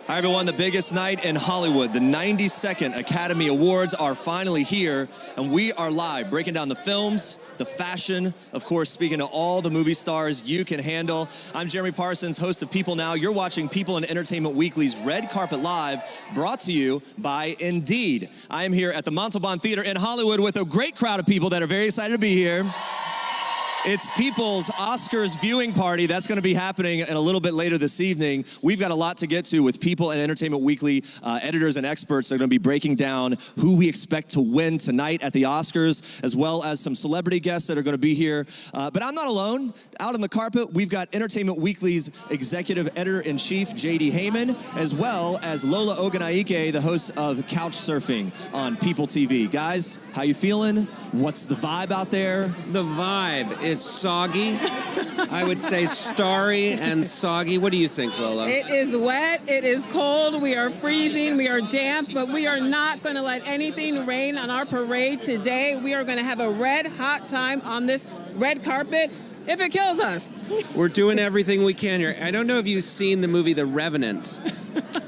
Hi, everyone. The biggest night in Hollywood, the 92nd Academy Awards are finally here, and we are live breaking down the films, the fashion, of course, speaking to all the movie stars you can handle. I'm Jeremy Parsons, host of People Now. You're watching People and Entertainment Weekly's Red Carpet Live, brought to you by Indeed. I am here at the Montalban Theater in Hollywood with a great crowd of people that are very excited to be here. It's People's Oscars viewing party. That's going to be happening in a little bit later this evening. We've got a lot to get to with People and Entertainment Weekly editors and experts that are going to be breaking down who we expect to win tonight at the Oscars, as well as some celebrity guests that are going to be here. But I'm not alone. Out on the carpet, we've got Entertainment Weekly's executive editor-in-chief, J.D. Heyman, as well as Lola Oganaike, the host of Couch Surfing on People TV. Guys, how you feeling? What's the vibe out there? The vibe is soggy. I would say starry and soggy. What do you think, Lola? It is wet, it is cold, we are freezing, we are damp, but we are not going to let anything rain on our parade today. We are going to have a red hot time on this red carpet if it kills us. We're doing everything we can here. I don't know if you've seen the movie The Revenant,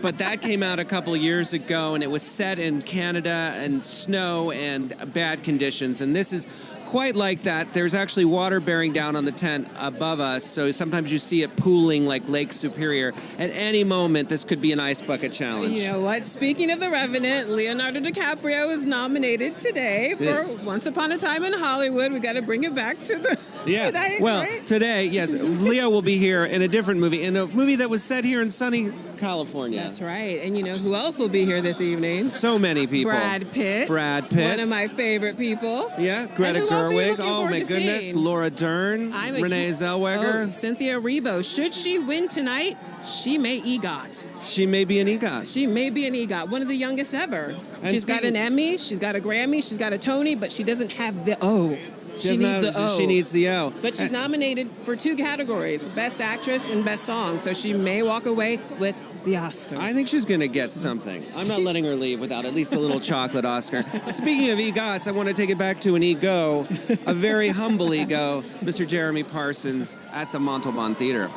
but that came out a couple of years ago, and it was set in Canada and snow and bad conditions, and this is quite like that. There's actually water bearing down on the tent above us, so sometimes you see it pooling like Lake Superior. At any moment, this could be an ice bucket challenge. You know what? Speaking of The Revenant, Leonardo DiCaprio is nominated today for Once Upon a Time in Hollywood. We got to bring it back to the tonight, well, right? today, yes, Leo will be here in a different movie, in a movie that was set here in sunny California. That's right. And you know who else will be here this evening? So many people. Brad Pitt. Brad Pitt. One of my favorite people. Yeah, Greta Gerwig. Oh my goodness. Seeing? Laura Dern. Renee Zellweger. Oh, Cynthia Erivo. Should she win tonight, she may EGOT. She may be an EGOT. She may be an EGOT. One of the youngest ever. And she's got an Emmy, she's got a Grammy, she's got a Tony, but she doesn't have the O. She needs the O. But she's nominated for 2 categories, Best Actress and Best Song. So she may walk away with the Oscar. I think she's going to get something. I'm not letting her leave without at least a little chocolate Oscar. Speaking of EGOTs, I want to take it back to an ego, a very humble ego, Mr. Jeremy Parsons at the Montalban Theater.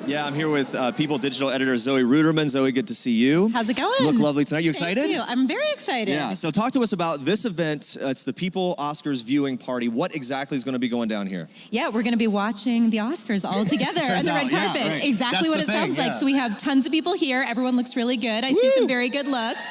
Yeah, I'm here with People digital editor Zoe Ruderman. Zoe, good to see you. How's it going? Look lovely tonight. You excited? Thank you. I'm very excited. Yeah, so talk to us about this event. It's the People Oscars viewing party. What exactly is going to be going down here? Yeah, we're going to be watching the Oscars all together on the red carpet. Yeah, right. Exactly what it sounds like. So we have tons of people here. Everyone looks really good. I see some very good looks.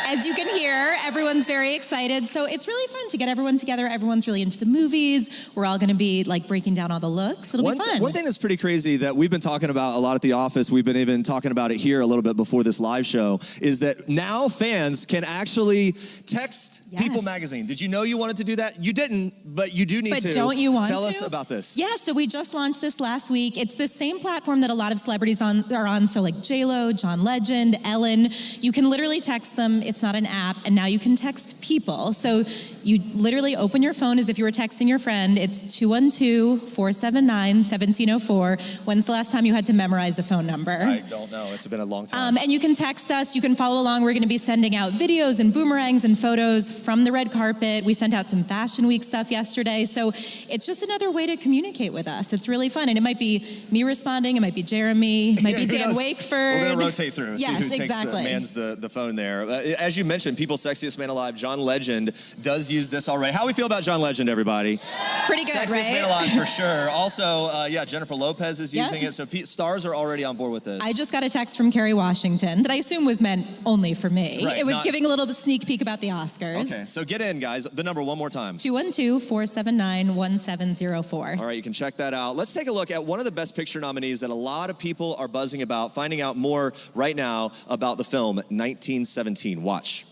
As you can hear, everyone's very excited. So it's really fun to get everyone together. Everyone's really into the movies. We're all going to be like breaking down all the looks. It'll be fun. One thing that's pretty crazy that we've been talking about a lot at the office, we've been even talking about it here a little bit before this live show, is that now fans can actually text People Magazine. Did you know you wanted to do that? You didn't, but you do need to. But don't you want to? Tell us about this. Yeah, so we just launched this last week. It's the same platform that a lot of celebrities are on. So like J-Lo, John Legend, Ellen. You can literally text them. It's not an app. And now you can text people. So you literally open your phone as if you were texting your friend. It's 212-479-1704. When's the last time you had to memorize a phone number? I don't know. It's been a long time. And you can text us. You can follow along. We're going to be sending out videos and boomerangs and photos from the red carpet. We sent out some Fashion Week stuff yesterday. So it's just another way to communicate with us. It's really fun. And it might be me responding. It might be Jeremy. It might be Dan Wakeford. We're going to rotate through. Yes, see who mans the phone there. As you mentioned, People's Sexiest Man Alive, John Legend, does use this already. How we feel about John Legend, everybody? Pretty good, Sexiest right? Man Alive for sure. Also, Jennifer Lopez is using it, so stars are already on board with this. I just got a text from Kerry Washington that I assume was meant only for me. Right, it was giving a little sneak peek about the Oscars. Okay, so get in, guys. The number one more time. 212-479-1704. All right, you can check that out. Let's take a look at one of the Best Picture nominees that a lot of people are buzzing about, finding out more right now about the film 1917. Watch.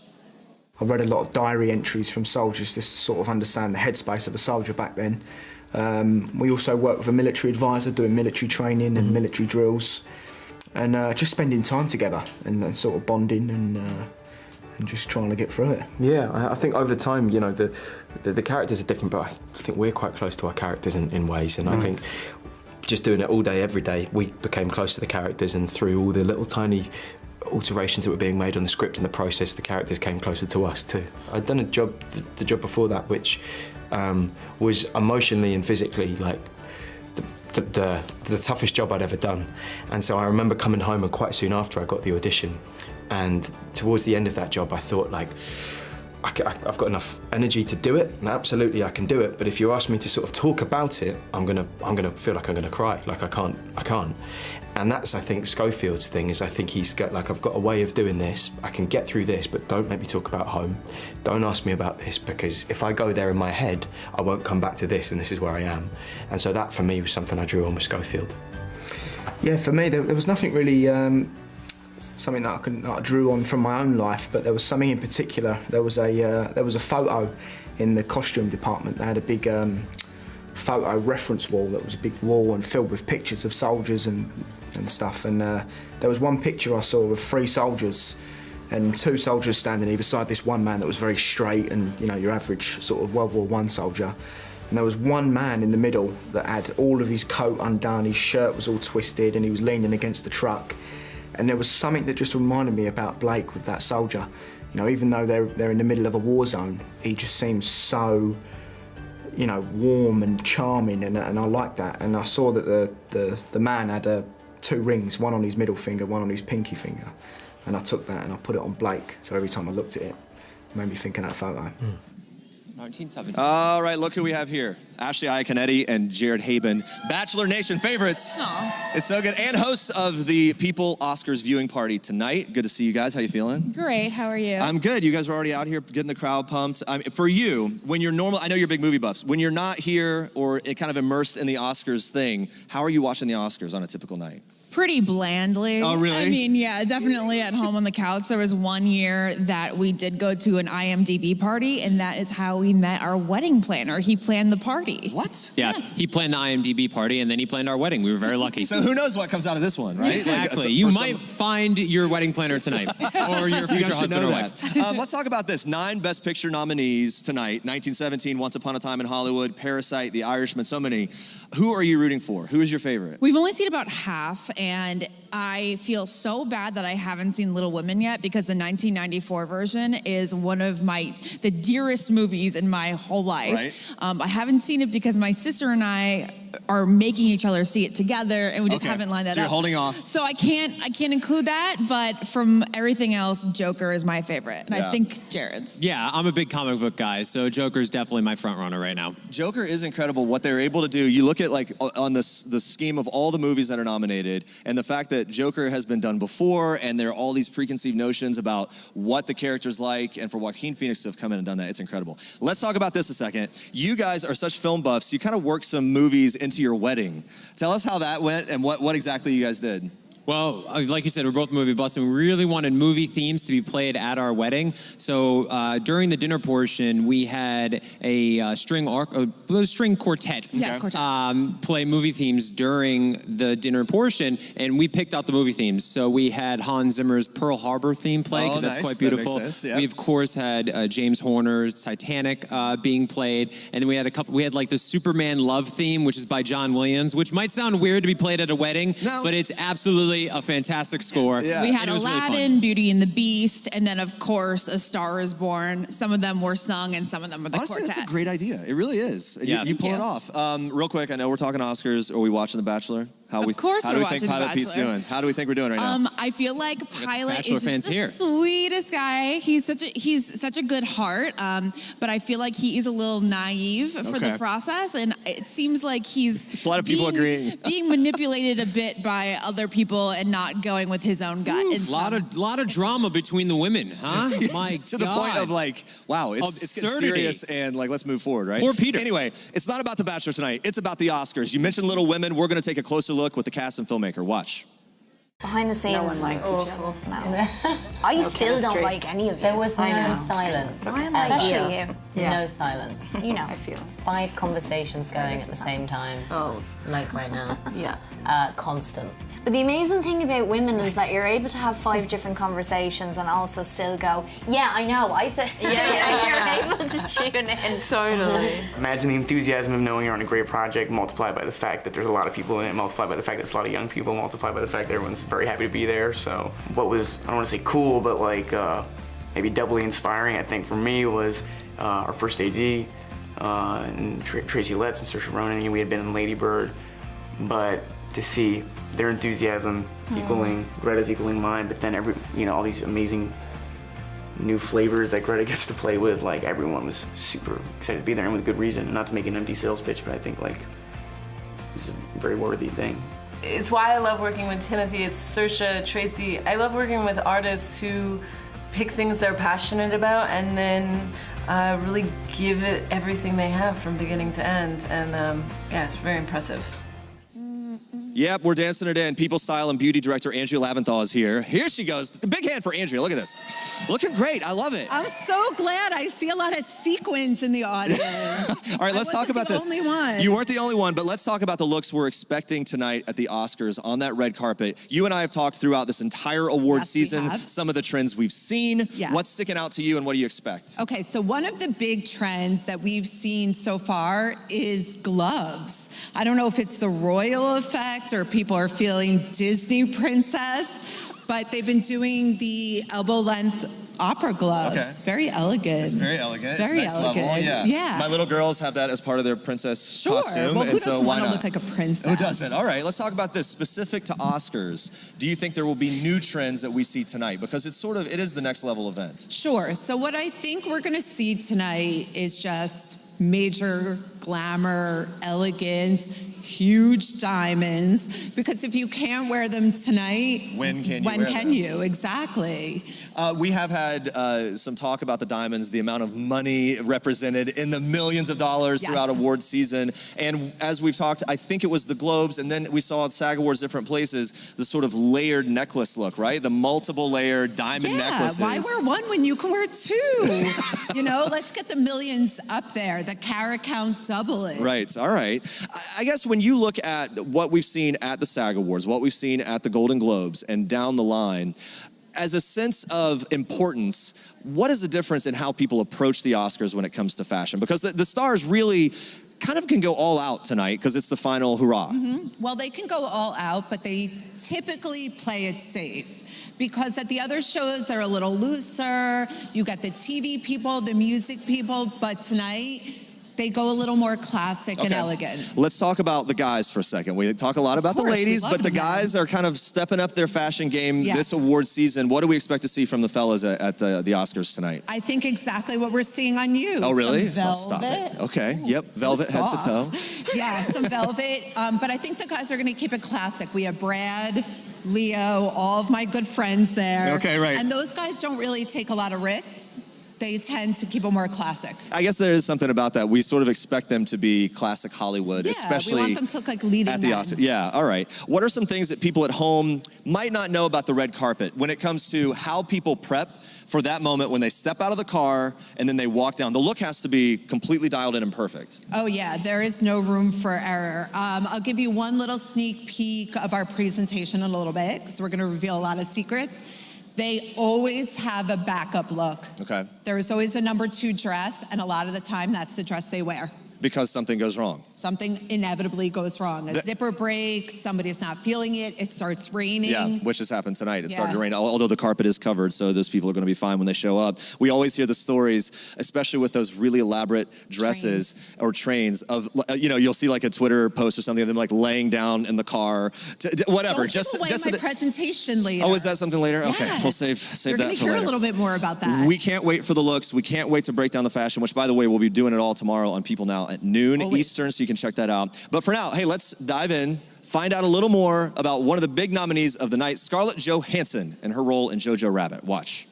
I read a lot of diary entries from soldiers just to sort of understand the headspace of a soldier back then. We also worked with a military advisor doing military training and military drills, and just spending time together and sort of bonding and just trying to get through it. Yeah, I think over time, you know, the characters are different, but I think we're quite close to our characters in ways, and I think just doing it all day, every day, we became close to the characters, and through all the little tiny alterations that were being made on the script and the process, the characters came closer to us too. I'd done a job, the job before that, which was emotionally and physically like the toughest job I'd ever done. And so I remember coming home, and quite soon after I got the audition, and towards the end of that job I thought, like, I've got enough energy to do it, and absolutely I can do it, but if you ask me to sort of talk about it, I'm gonna feel like I'm gonna cry, like I can't. And that's, I think, Schofield's thing, is I think he's got, like, I've got a way of doing this, I can get through this, but don't make me talk about home. Don't ask me about this, because if I go there in my head, I won't come back to this, and this is where I am. And so that, for me, was something I drew on with Schofield. Yeah, for me, there was nothing really something that I drew on from my own life, but there was something in particular. There was a photo in the costume department. They had a big photo reference wall that was a big wall and filled with pictures of soldiers and stuff. And there was one picture I saw of 3 soldiers and 2 soldiers standing either side this one man that was very straight and, you know, your average sort of World War I soldier. And there was one man in the middle that had all of his coat undone, his shirt was all twisted, and he was leaning against the truck. And there was something that just reminded me about Blake with that soldier. You know, even though they're in the middle of a war zone, he just seems so, you know, warm and charming, and I liked that. And I saw that the man had 2 rings, one on his middle finger, one on his pinky finger. And I took that and I put it on Blake, so every time I looked at it, it made me think of that photo. 1917. All right, look who we have here. Ashley Iaconetti and Jared Haben, Bachelor Nation favorites. Aww. It's so good. And hosts of the People Oscars viewing party tonight. Good to see you guys. How you feeling? Great, how are you? I'm good. You guys are already out here getting the crowd pumped. For you, when you're normal, I know you're big movie buffs. When you're not here or kind of immersed in the Oscars thing, how are you watching the Oscars on a typical night? Pretty blandly. Oh, really? I mean, yeah, definitely at home on the couch. There was one year that we did go to an IMDb party, and that is how we met our wedding planner. He planned the party. What? Yeah, he planned the IMDb party, and then he planned our wedding. We were very lucky. So who knows what comes out of this one, right? Exactly. You might find your wedding planner tonight, or your future husband or wife. Let's talk about this. 9 Best Picture nominees tonight. 1917, Once Upon a Time in Hollywood, Parasite, The Irishman, so many. Who are you rooting for? Who is your favorite? We've only seen about half, and I feel so bad that I haven't seen Little Women yet, because the 1994 version is one of the dearest movies in my whole life. Right. I haven't seen it because my sister and I are making each other see it together, and we just haven't lined that up. So you're holding off. So I can't include that, but from everything else, Joker is my favorite, and I think Jared's. Yeah, I'm a big comic book guy, so Joker's definitely my front runner right now. Joker is incredible what they're able to do. You look at, like, on the scheme of all the movies that are nominated, and the fact that Joker has been done before, and there are all these preconceived notions about what the character's like, and for Joaquin Phoenix to have come in and done that, it's incredible. Let's talk about this a second. You guys are such film buffs. You kind of work some movies into your wedding. Tell us how that went and what exactly you guys did. Well, like you said, we're both movie buffs, and we really wanted movie themes to be played at our wedding. So during the dinner portion, we had a string quartet, play movie themes during the dinner portion, and we picked out the movie themes. So we had Hans Zimmer's Pearl Harbor theme play, because that's quite beautiful. That makes sense, yeah. We of course had James Horner's Titanic being played, and then we had we had like the Superman Love theme, which is by John Williams, which might sound weird to be played at a wedding, but it's absolutely a fantastic score. Yeah. We had Aladdin, really Beauty and the Beast, and then of course A Star is Born. Some of them were sung and some of them were the quartet. quartet. That's a great idea. It really is. Yeah. You pull it off. Real quick, I know we're talking Oscars. Are we watching The Bachelor? How do we think Pilot Pete's doing? How do we think we're doing right now? I feel like Pilot is fans just the here. sweetest guy. He's such a good heart, but I feel like he is a little naive for the process, and it seems like he's a lot of people agreeing. being manipulated a bit by other people and not going with his own gut. A lot of drama between the women, huh? My to the point of like, wow, it's getting serious, and like, let's move forward, right? Poor Peter. Anyway, it's not about The Bachelor tonight. It's about the Oscars. You mentioned Little Women. We're going to take a closer look with the cast and filmmaker. Watch. Behind the scenes, no one liked each other. No. I still don't like any of it. There was no silence. Especially you. Yeah. No silence. You know. I feel 5 conversations going at the same time. Oh. Like right now. Yeah. Constant. But the amazing thing about women is that you're able to have 5 different conversations and also still go, yeah, I know, I said, you're able to tune in. Totally. Imagine the enthusiasm of knowing you're on a great project, multiplied by the fact that there's a lot of people in it, multiplied by the fact that it's a lot of young people, multiplied by the fact that everyone's very happy to be there. So what was, I don't want to say cool, but like maybe doubly inspiring, I think, for me was our first AD, and Tracy Letts and Saoirse Ronan. We had been in Lady Bird but to see their enthusiasm equaling Greta's equaling mine, but then all these amazing new flavors that Greta gets to play with, like everyone was super excited to be there, and with good reason. Not to make an empty sales pitch, but I think like this is a very worthy thing. It's why I love working with Timothy, it's Saoirse, Tracy. I love working with artists who pick things they're passionate about and then really give it everything they have from beginning to end. And yeah, it's very impressive. Yep, we're dancing it in. People Style and Beauty Director Andrea Laventhal is here. Here she goes. Big hand for Andrea. Look at this. Looking great. I love it. I'm so glad. I see a lot of sequins in the audience. All right, let's talk about this. I wasn't the only one. You weren't the only one, but let's talk about the looks we're expecting tonight at the Oscars on that red carpet. You and I have talked throughout this entire award season, some of the trends we've seen. Yeah. What's sticking out to you and what do you expect? Okay, so one of the big trends that we've seen so far is gloves. I don't know if it's the royal effect or people are feeling Disney princess, but they've been doing the elbow length opera gloves. Okay. Very elegant. It's very elegant. Very it's next elegant. level. Yeah. Yeah. My little girls have that as part of their princess costume. Well, who and so doesn't why want to not? look like a princess? Who doesn't? All right, let's talk about this. Specific to Oscars, do you think there will be new trends that we see tonight? Because it is the next level event. Sure. So what I think we're going to see tonight is just major glamour, elegance, huge diamonds, because if you can't wear them tonight, when can you when wear can them? you? Exactly. We have had some talk about the diamonds, the amount of money represented in the millions of dollars throughout award season. And as we've talked, I think it was the Globes, and then we saw at SAG Awards different places, the sort of layered necklace look, right? The multiple layered diamond necklaces. Why wear one when you can wear two? You know, let's get the millions up there, the carat count doubling. Right, all right. I guess when you look at what we've seen at the SAG Awards, what we've seen at the Golden Globes, and down the line, as a sense of importance, what is the difference in how people approach the Oscars when it comes to fashion? Because the stars really kind of can go all out tonight because it's the final hurrah. Well, they can go all out, but they typically play it safe. Because at the other shows, they're a little looser. You got the TV people, the music people, but tonight, they go a little more classic and elegant. Let's talk about the guys for a second. We talk a lot about the ladies, but the guys are kind of stepping up their fashion game this award season. What do we expect to see from the fellas at the Oscars tonight? I think exactly what we're seeing on you. Oh, really? Some velvet. Oh, stop it. Okay, yep, velvet head to toe. Yeah, some velvet. But I think the guys are going to keep it classic. We have Brad, Leo, all of my good friends there. Okay, right. And those guys don't really take a lot of risks. They tend to keep it more classic. I guess there is something about that. We sort of expect them to be classic Hollywood, especially we want them to look like leading at the men. Oscars. Yeah, all right. What are some things that people at home might not know about the red carpet when it comes to how people prep for that moment when they step out of the car and then they walk down? The look has to be completely dialed in and perfect. Oh yeah, there is no room for error. I'll give you one little sneak peek of our presentation in a little bit, because we're gonna reveal a lot of secrets. They always have a backup look. Okay. There is always a number 2 dress, and a lot of the time that's the dress they wear. Because something goes wrong. Something inevitably goes wrong. A zipper breaks, somebody's not feeling it, it starts raining. Yeah, which has happened tonight. It started to rain, although the carpet is covered, so those people are going to be fine when they show up. We always hear the stories, especially with those really elaborate dresses or trains of, you'll see like a Twitter post or something of them like laying down in the car, whatever. Don't give away my presentation later. Oh, is that something later? Yes. Okay, we'll save You're that gonna for hear later. a little bit more about that. We can't wait for the looks. We can't wait to break down the fashion, which, by the way, we'll be doing it all tomorrow on People Now at noon Eastern, so you can check that out. But for now, hey, let's dive in, find out a little more about one of the big nominees of the night, Scarlett Johansson, and her role in Jojo Rabbit. Watch.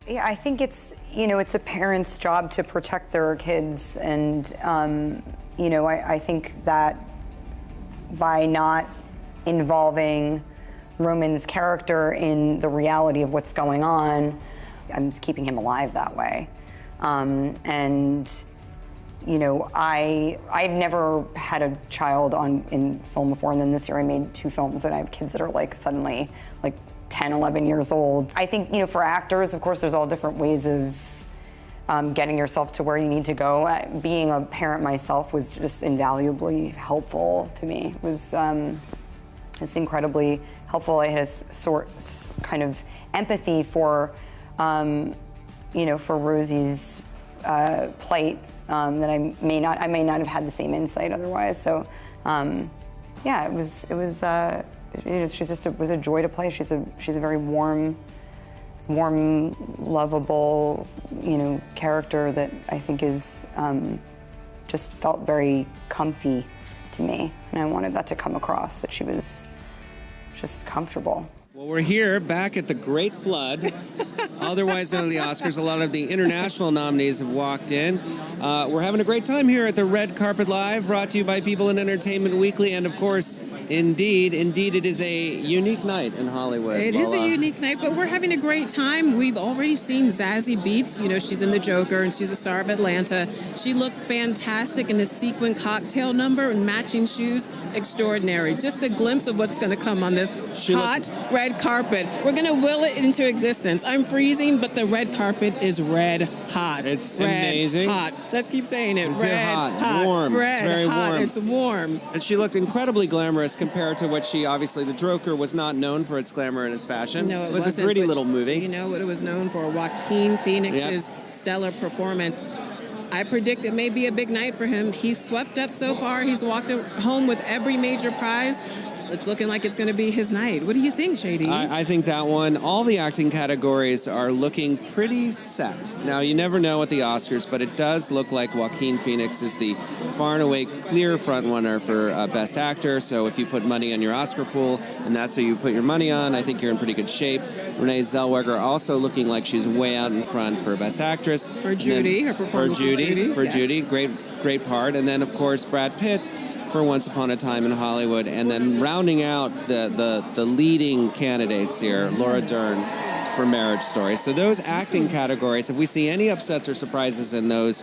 Yeah, I think it's a parent's job to protect their kids, and I think that by not involving Roman's character in the reality of what's going on, I'm just keeping him alive that way. I've never had a child in film before, and then this year I made 2 films, and I have kids that are suddenly 10, 11 years old. I think, for actors, of course, there's all different ways of getting yourself to where you need to go. Being a parent myself was just invaluably helpful to me. It was it's incredibly helpful. I had a kind of empathy for, for Rosie's plight that I may not have had the same insight otherwise. So yeah, it was she's just it was a joy to play. She's a very warm, lovable, character that I think is just felt very comfy to me, and I wanted that to come across, that she was just comfortable. Well, we're here back at the Great Flood, otherwise known as the Oscars. A lot of the international nominees have walked in. We're having a great time here at the Red Carpet Live, brought to you by People in Entertainment Weekly, and of course, indeed, it is a unique night in Hollywood. It is a unique night, but we're having a great time. We've already seen Zazie Beetz. She's in The Joker, and she's a star of Atlanta. She looked fantastic in a sequin cocktail number and matching shoes. Extraordinary. Just a glimpse of what's going to come on this hot red carpet. We're going to will it into existence. I'm freezing, but the red carpet is red hot. It's red amazing. Hot. Let's keep saying it. It's red hot, warm. Red It's very hot. warm. It's warm. And she looked incredibly glamorous compared to what she, obviously, The Joker was not known for its glamour and its fashion. No, it was wasn't, a gritty but little movie. You know what it was known for? Joaquin Phoenix's stellar performance. I predict it may be a big night for him. He's swept up so far. He's walked home with every major prize. It's looking like it's going to be his night. What do you think, JD? I think that one, all the acting categories are looking pretty set. Now, you never know at the Oscars, but it does look like Joaquin Phoenix is the far and away clear front runner for Best Actor. So if you put money on your Oscar pool, and that's who you put your money on, I think you're in pretty good shape. Renee Zellweger also looking like she's way out in front for Best Actress. For Judy, her performance for Judy, as Judy. For yes. Judy, great part. And then, of course, Brad Pitt for Once Upon a Time in Hollywood, and then rounding out the leading candidates here, Laura Dern for Marriage Story. So those acting categories, if we see any upsets or surprises in those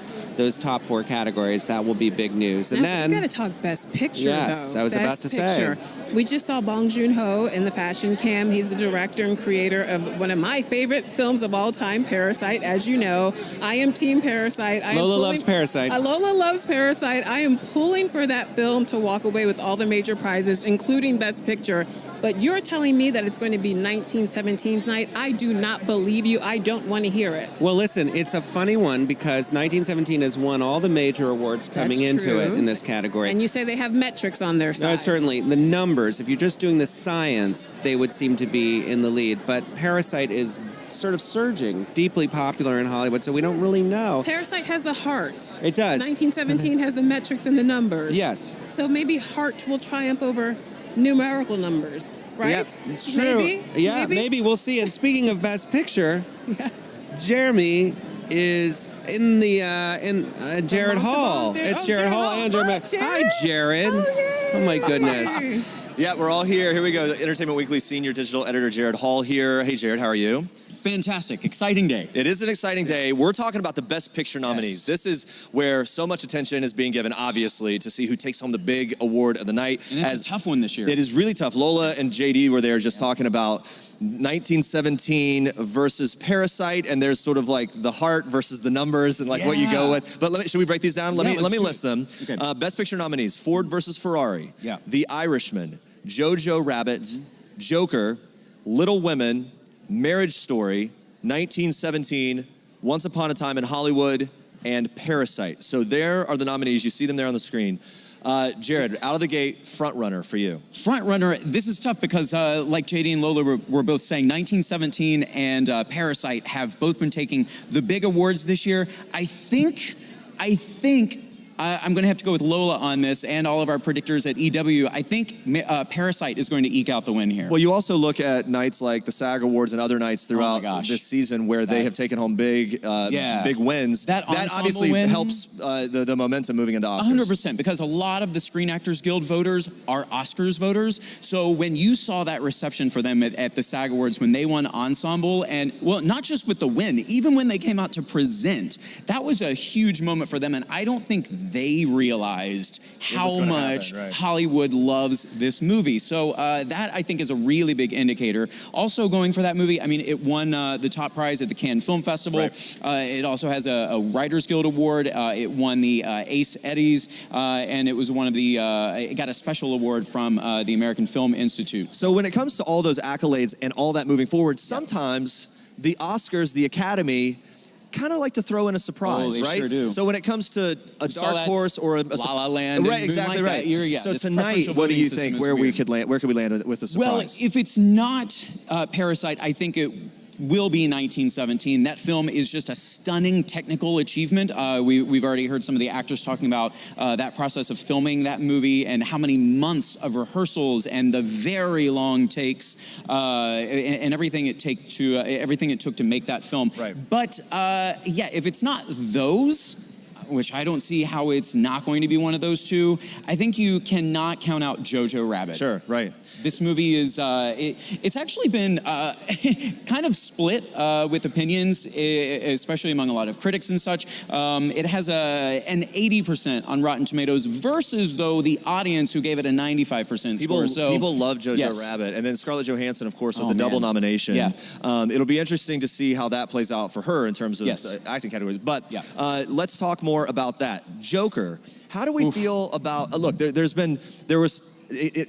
top four categories, that will be big news. And then we got to talk Best Picture. Yes, though. I was about Best to Picture. say. We just saw Bong Joon-ho in the Fashion Cam. He's the director and creator of one of my favorite films of all time, Parasite. As you know, I am Team Parasite. Lola loves Parasite. Lola loves Parasite. I am pulling for that film to walk away with all the major prizes, including Best Picture. But you're telling me that it's going to be 1917's night. I do not believe you. I don't want to hear it. Well, listen, it's a funny one because 1917 has won all the major awards coming into it in this category. And you say they have metrics on their side. No, certainly. The numbers, if you're just doing the science, they would seem to be in the lead. But Parasite is sort of surging, deeply popular in Hollywood, so we don't really know. Parasite has the heart. It does. 1917 has the metrics and the numbers. Yes. So maybe heart will triumph over numerical numbers, right? Yep, it's true. Maybe we'll see. And speaking of Best Picture, yes, Jeremy is in the Jared Hall. It's Jared Hall and Jeremy. Hi, Jared. Oh my goodness. Yeah, we're all here. Here we go. Entertainment Weekly senior digital editor Jared Hall here. Hey, Jared, how are you? Fantastic. Exciting day. It is an exciting day. We're talking about the Best Picture nominees. Yes. This is where so much attention is being given, obviously, to see who takes home the big award of the night. And it's a tough one this year. It is really tough. Lola and JD were there just talking about 1917 versus Parasite, and there's sort of like the heart versus the numbers and like what you go with. But should we break these down? Let me list them. Okay. Best Picture nominees: Ford versus Ferrari, The Irishman, Jojo Rabbit, Joker, Little Women, Marriage Story, 1917, Once Upon a Time in Hollywood, and Parasite. So there are the nominees. You see them there on the screen. Jared, out of the gate, front runner for you. Front runner. This is tough because, like JD and Lola were both saying, 1917 and Parasite have both been taking the big awards this year. I think I'm going to have to go with Lola on this and all of our predictors at EW. I think Parasite is going to eke out the win here. Well, you also look at nights like the SAG Awards and other nights throughout this season where they have taken home big wins. That obviously helps the momentum moving into Oscars. 100%, because a lot of the Screen Actors Guild voters are Oscars voters. So when you saw that reception for them at the SAG Awards when they won Ensemble, and well, not just with the win, even when they came out to present, that was a huge moment for them. And I don't think they realized how much Hollywood loves this movie. So that, I think, is a really big indicator. Also going for that movie, I mean, it won the top prize at the Cannes Film Festival. It also has a Writers Guild Award. It won the Ace Eddies, and it was one of the, it got a special award from the American Film Institute. So when it comes to all those accolades and all that moving forward, sometimes the Oscars, the Academy, kind of like to throw in a surprise, they right? sure do. So when it comes to a saw dark that horse or a La La Land, right? and Exactly Moonlight right. that year, yeah, so this tonight, preferential what do voting you system think? is Where weird. where could we land with the surprise? Well, if it's not Parasite, I think it will be 1917. That film is just a stunning technical achievement. We've already heard some of the actors talking about that process of filming that movie and how many months of rehearsals and the very long takes and everything it took to make that film. Right. But yeah, if it's not those, which I don't see how it's not going to be one of those two, I think you cannot count out Jojo Rabbit. Sure, right. This movie is, it's actually been kind of split with opinions, especially among a lot of critics and such. It has an 80% on Rotten Tomatoes versus, though, the audience who gave it a 95% score. So people love Jojo yes. Rabbit. And then Scarlett Johansson, of course, with the man. double nomination. Yeah. It'll be interesting to see how that plays out for her in terms of Yes. acting categories. But Yeah. let's talk more about that. Joker. How do we feel about, look,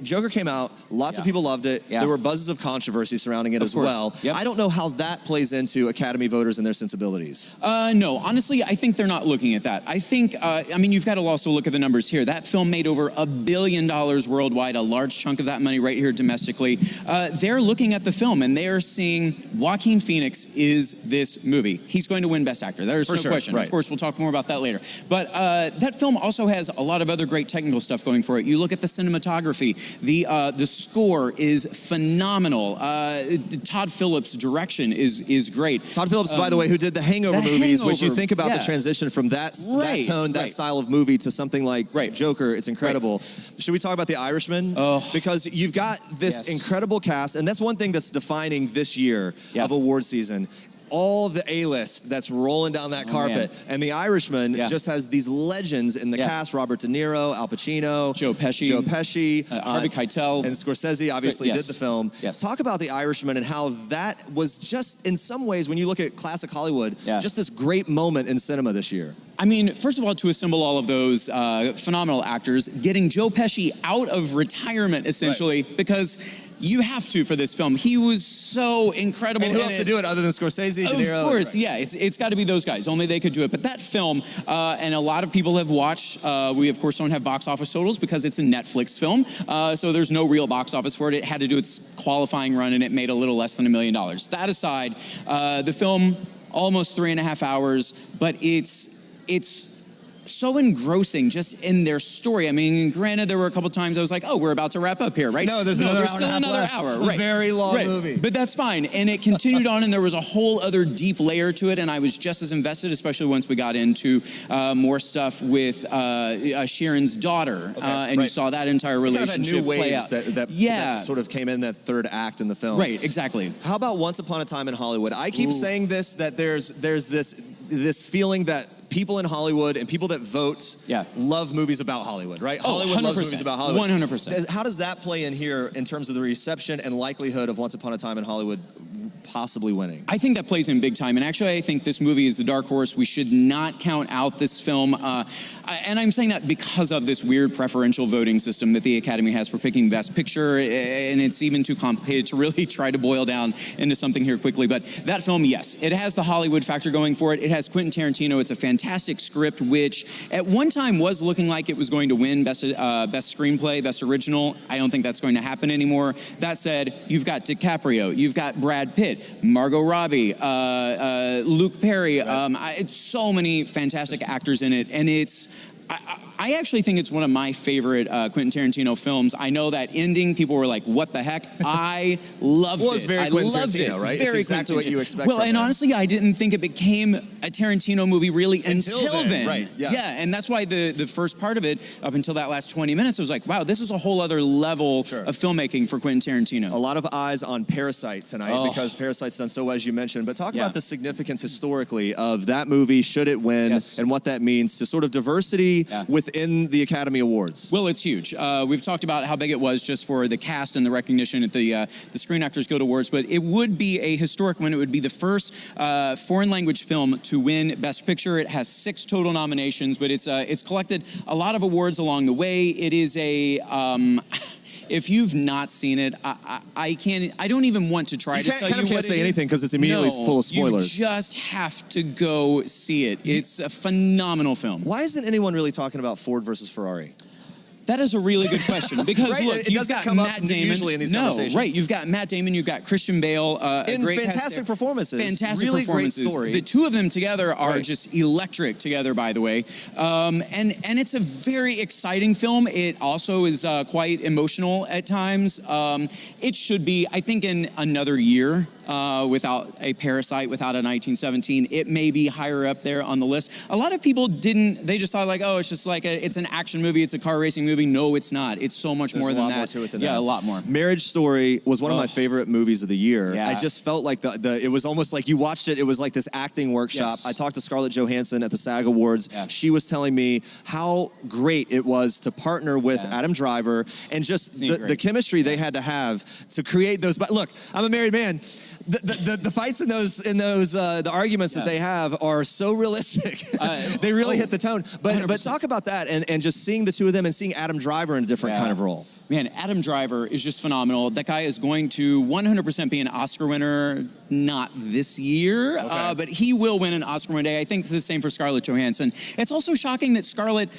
Joker came out, lots of people loved it. Yeah. There were buzzes of controversy surrounding it as course. well. Yep. I don't know how that plays into Academy voters and their sensibilities. No, honestly, I think they're not looking at that. I think, I mean, you've got to also look at the numbers here. That film made over $1 billion worldwide, a large chunk of that money right here domestically. They're looking at the film and they are seeing Joaquin Phoenix is this movie. He's going to win Best Actor. There's For no sure, question. right. Of course, we'll talk more about that later. But that film also has a lot of other great technical stuff going for it. You look at the cinematography, the score is phenomenal. Todd Phillips' direction is great. Todd Phillips, by the way, who did the Hangover movies, which you think about yeah. the transition from that tone, that style of movie to something like Joker. It's incredible. Should we talk about The Irishman? Because you've got this incredible cast, and that's one thing that's defining this year of award season. All the A-list that's rolling down that carpet. Man. And The Irishman just has these legends in the cast. Robert De Niro, Al Pacino. Joe Pesci. Harvey Keitel. And Scorsese obviously did the film. Yes. Talk about The Irishman and how that was just, in some ways, when you look at classic Hollywood, just this great moment in cinema this year. I mean, first of all, to assemble all of those phenomenal actors, getting Joe Pesci out of retirement, essentially, because you have to for this film. He was so incredible. And who else to do it other than Scorsese, De Niro? Of course, yeah. It's got to be those guys. Only they could do it. But that film, and a lot of people have watched, we, of course, don't have box office totals because it's a Netflix film. So there's no real box office for it. It had to do its qualifying run, and it made a little less than $1 million. That aside, the film, almost 3.5 hours, but it's so engrossing just in their story. I mean, granted, there were a couple times I was like, oh, we're about to wrap up here, right? No, there's another hour still and a half another left. hour. Right. A very long movie. But that's fine. And it continued on, and there was a whole other deep layer to it, and I was just as invested, especially once we got into more stuff with Sharon's daughter, and you saw that entire relationship play out. That sort of came in that third act in the film. Right, exactly. How about Once Upon a Time in Hollywood? I keep saying this, that there's this feeling that people in Hollywood and people that vote love movies about Hollywood, right? Hollywood loves movies about Hollywood. 100%. How does that play in here in terms of the reception and likelihood of Once Upon a Time in Hollywood possibly winning? I think that plays in big time, and actually I think this movie is the dark horse. We should not count out this film, and I'm saying that because of this weird preferential voting system that the Academy has for picking Best Picture, and it's even too complicated to really try to boil down into something here quickly. But that film, yes, it has the Hollywood factor going for it. It has Quentin Tarantino. It's a fantastic script, which at one time was looking like it was going to win Best Screenplay, Best Original. I don't think that's going to happen anymore. That said, you've got DiCaprio, you've got Brad Pitt, Margot Robbie, Luke Perry. It's so many fantastic actors in it, and I actually think it's one of my favorite Quentin Tarantino films. I know that ending, people were like, what the heck? I loved it. Well, it's very Quentin Tarantino, right? Very it's exactly what you expect Well, from and him. honestly, I didn't think it became a Tarantino movie really until then. Right, yeah, and that's why the first part of it, up until that last 20 minutes, I was like, wow, this is a whole other level of filmmaking for Quentin Tarantino. A lot of eyes on Parasite tonight because Parasite's done so well, as you mentioned. But talk about the significance historically of that movie, should it win, and what that means to sort of diversity within the Academy Awards. Well, it's huge. We've talked about how big it was just for the cast and the recognition at the Screen Actors Guild Awards, but it would be a historic win. It would be the first foreign language film to win Best Picture. It has 6 total nominations, but it's collected a lot of awards along the way. It is If you've not seen it, I can't. I don't even want to try to tell you can't what say it anything is. because it's immediately full of spoilers. You just have to go see it. It's a phenomenal film. Why isn't anyone really talking about Ford versus Ferrari? That is a really good question because Right? look, It you've doesn't got come up Matt Damon. usually in these no, conversations. right? You've got Matt Damon. You've got Christian Bale. In great fantastic performances. Fantastic really performances. Great story. The two of them together are Right. just electric together. By the way, and it's a very exciting film. It also is quite emotional at times. It should be, I think, in another year. Without a Parasite, without a 1917, it may be higher up there on the list. A lot of people didn't, they just thought like, oh, it's just like, it's an action movie, it's a car racing movie. No, it's not. It's so much more than that. There's a lot more to it than that. Yeah, a lot more. Marriage Story was one of my favorite movies of the year. Yeah. I just felt like it was almost like you watched it was like this acting workshop. Yes. I talked to Scarlett Johansson at the SAG Awards. Yeah. She was telling me how great it was to partner with Adam Driver and just the chemistry they had to have to create those. But look, I'm a married man. The fights in those the arguments that they have are so realistic. They really hit the tone. But talk about that and just seeing the two of them and seeing Adam Driver in a different kind of role. Man, Adam Driver is just phenomenal. That guy is going to 100% be an Oscar winner, not this year, but he will win an Oscar one day. I think it's the same for Scarlett Johansson. It's also shocking that Scarlett,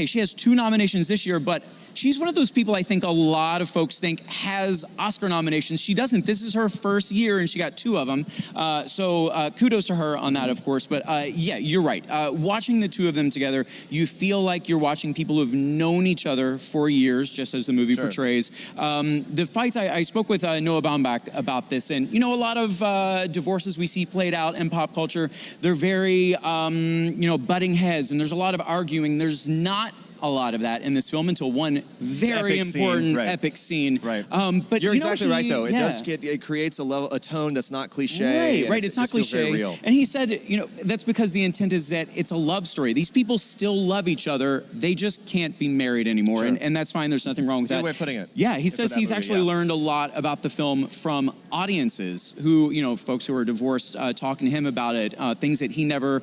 she has 2 nominations this year, but she's one of those people I think a lot of folks think has Oscar nominations. She doesn't. This is her first year, and she got 2 of them. So kudos to her on that, of course. But yeah, you're right. Watching the two of them together, you feel like you're watching people who've known each other for years, just as the movie portrays. The fights, I spoke with Noah Baumbach about this, and a lot of divorces we see played out in pop culture, they're very, butting heads, and there's a lot of arguing. There's not a lot of that in this film until one very important epic scene. Right. But you're exactly right, though. It creates a tone that's not cliche. Right. It's not cliche. Very real. And he said, that's because the intent is that it's a love story. These people still love each other. They just can't be married anymore, Sure. and that's fine. There's nothing wrong with that. Good way of putting it. Yeah, he says he's actually learned a lot about the film from audiences who, folks who are divorced, talking to him about it, things that he never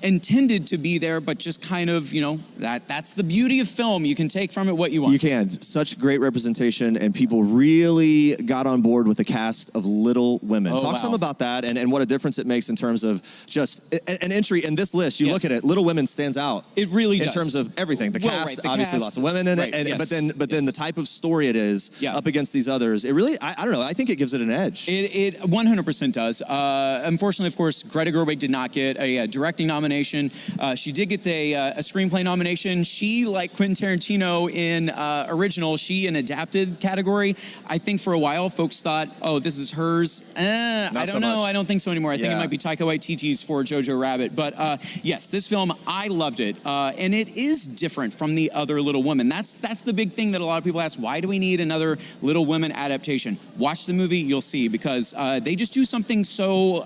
intended to be there, but just kind of, that's the beauty of film. You can take from it what you want. You can. Such great representation, and people really got on board with the cast of Little Women. Talk some about that and what a difference it makes in terms of just an entry in this list. You look at it, Little Women stands out. It really does. In terms of everything. The cast, the obviously cast, lots of women in it, but then the type of story it is up against these others, it really, I don't know, I think it gives it an edge. It 100% does. Unfortunately, of course, Greta Gerwig did not get a directing nomination. She did get a screenplay nomination. She, like Quentin Tarantino in original, she in adapted category. I think for a while, folks thought, oh, this is hers. I don't know. I don't think so anymore. I think it might be Taika Waititi's for Jojo Rabbit. But yes, this film, I loved it. And it is different from the other Little Women. That's the big thing that a lot of people ask. Why do we need another Little Women adaptation? Watch the movie, you'll see, because they just do something so...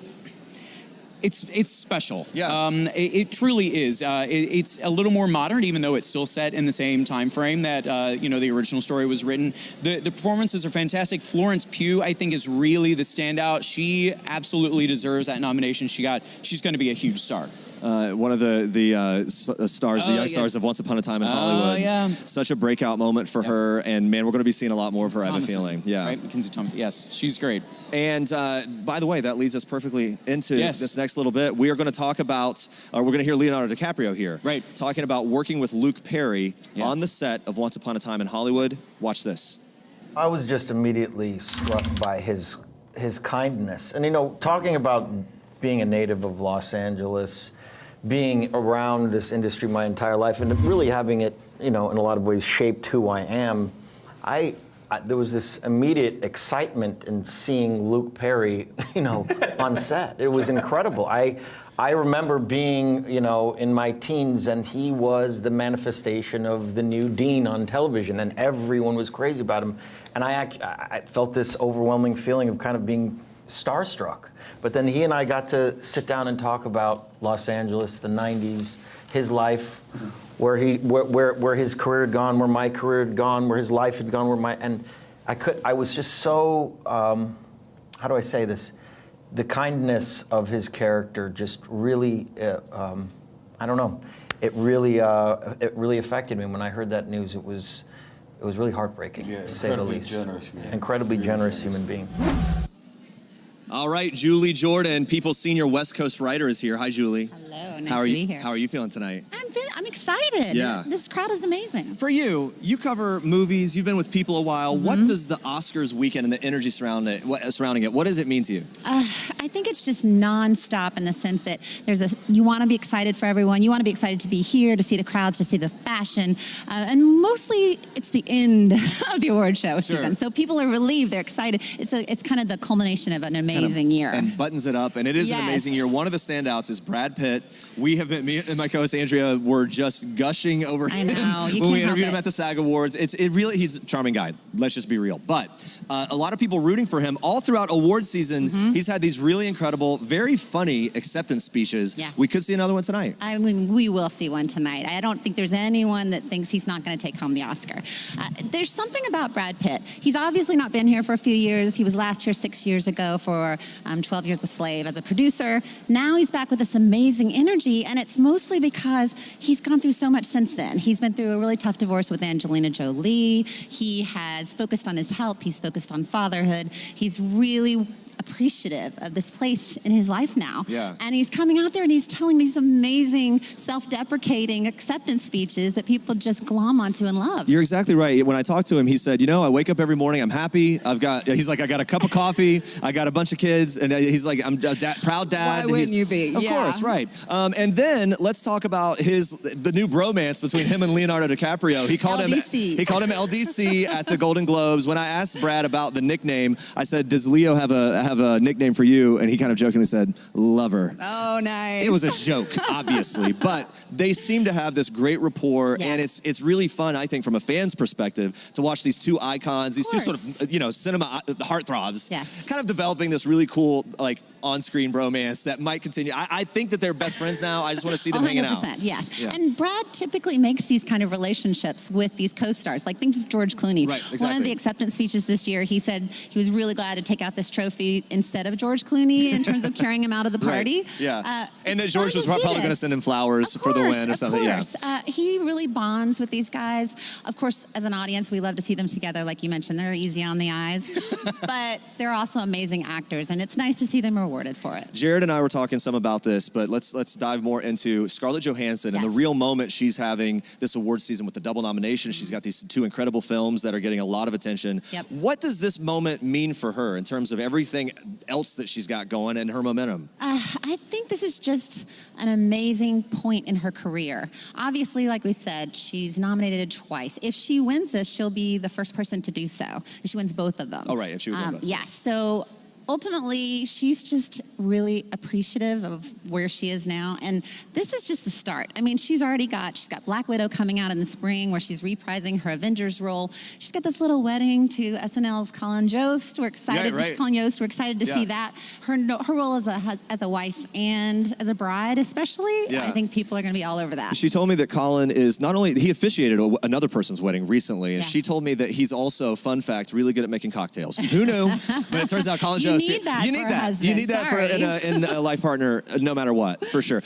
It's special. Yeah. It truly is. It's a little more modern, even though it's still set in the same time frame that the original story was written. The performances are fantastic. Florence Pugh, I think, is really the standout. She absolutely deserves that nomination she got. She's going to be a huge star. One of the stars, the young stars of Once Upon a Time in Hollywood. Yeah. Such a breakout moment for her, and man, we're going to be seeing a lot more of her, I have a feeling. Yeah. Right, Mackenzie Thomas. Yes, she's great. And by the way, that leads us perfectly into this next little bit. We are going to talk about, or we're going to hear Leonardo DiCaprio here. Right. Talking about working with Luke Perry on the set of Once Upon a Time in Hollywood. Watch this. I was just immediately struck by his kindness. And talking about being a native of Los Angeles, being around this industry my entire life, and really having it, in a lot of ways shaped who I am, there was this immediate excitement in seeing Luke Perry, on set. It was incredible. I remember being, in my teens, and he was the manifestation of the new Dean on television, and everyone was crazy about him. And I felt this overwhelming feeling of kind of being starstruck. But then he and I got to sit down and talk about Los Angeles, the 90s, his life, where his career had gone, where my career had gone, where his life had gone, and I was just so, how do I say this? The kindness of his character just really, I don't know, it really affected me when I heard that news. it was really heartbreaking, to say the least. Generous, man. Incredibly generous human being. All right, Julie Jordan, People's senior West Coast writer, is here. Hi, Julie. Hello, nice How are to you? be here. How are you feeling tonight? I'm excited. Yeah. This crowd is amazing. For you, you cover movies. You've been with people a while. Mm-hmm. What does the Oscars weekend and the energy surrounding it? What does it mean to you? I think it's just nonstop in the sense that you want to be excited for everyone. You want to be excited to be here, to see the crowds, to see the fashion, and mostly it's the end of the award show season. So people are relieved. They're excited. It's kind of the culmination of an amazing year. And buttons it up, and it is an amazing year. One of the standouts is Brad Pitt. Me and my co-host Andrea were just gushing over him when we interviewed him at the SAG Awards. He's a charming guy. Let's just be real. But a lot of people rooting for him all throughout award season. He's had these really incredible, very funny acceptance speeches. Yeah. We could see another one tonight. I mean, we will see one tonight. I don't think there's anyone that thinks he's not going to take home the Oscar. There's something about Brad Pitt. He's obviously not been here for a few years. He was last here 6 years ago for 12 Years a Slave as a producer. Now he's back with this amazing energy, and it's mostly because he's gone through so much since then. He's been through a really tough divorce with Angelina Jolie. He has focused on his health. He's focused on fatherhood. He's really appreciative of this place in his life now. Yeah. And he's coming out there and he's telling these amazing self-deprecating acceptance speeches that people just glom onto and love. You're exactly right. When I talked to him, he said, I wake up every morning, I'm happy. He's like, I got a cup of coffee, I got a bunch of kids, and he's like, I'm a proud dad. Why wouldn't you be? Of course, right. And then let's talk about the new bromance between him and Leonardo DiCaprio. He called him LDC at the Golden Globes. When I asked Brad about the nickname, I said, does Leo have a nickname for you? And he kind of jokingly said, Lover. Oh, nice. It was a joke, obviously, but they seem to have this great rapport, and it's really fun, I think, from a fan's perspective, to watch these two icons, these two sort of, cinema heartthrobs, kind of developing this really cool, on-screen bromance that might continue. I think that they're best friends now. I just want to see them hanging out. 100%, yes. Yeah. And Brad typically makes these kind of relationships with these co-stars. Like, think of George Clooney. Right, exactly. One of the acceptance speeches this year, he said he was really glad to take out this trophy instead of George Clooney in terms of carrying him out of the party. Right. Yeah. And that George was probably going to send him flowers for the win or something. Of course. Yeah. He really bonds with these guys. Of course, as an audience, we love to see them together. Like you mentioned, they're easy on the eyes, but they're also amazing actors, and it's nice to see them rewarded for it. Jared and I were talking some about this, but let's dive more into Scarlett Johansson and the real moment she's having this award season with the double nomination. She's got these two incredible films that are getting a lot of attention. Yep. What does this moment mean for her in terms of everything else that she's got going and her momentum? I think this is just an amazing point in her career. Obviously, like we said, she's nominated twice. If she wins this, she'll be the first person to do so. If she wins both of them. Oh, right. If she wins both. Yes. So ultimately, she's just really appreciative of where she is now. And this is just the start. I mean, she's got Black Widow coming out in the spring where she's reprising her Avengers role. She's got this little wedding to SNL's Colin Jost. We're excited. Yeah, right. Colin Jost. We're excited to see that. Her role as a wife and as a bride, especially. Yeah. I think people are going to be all over that. She told me that Colin is not only, he officiated another person's wedding recently, and she told me that he's also, fun fact, really good at making cocktails. Who knew? But it turns out Colin Jost. You need that. You need that in a life partner, no matter what, for sure.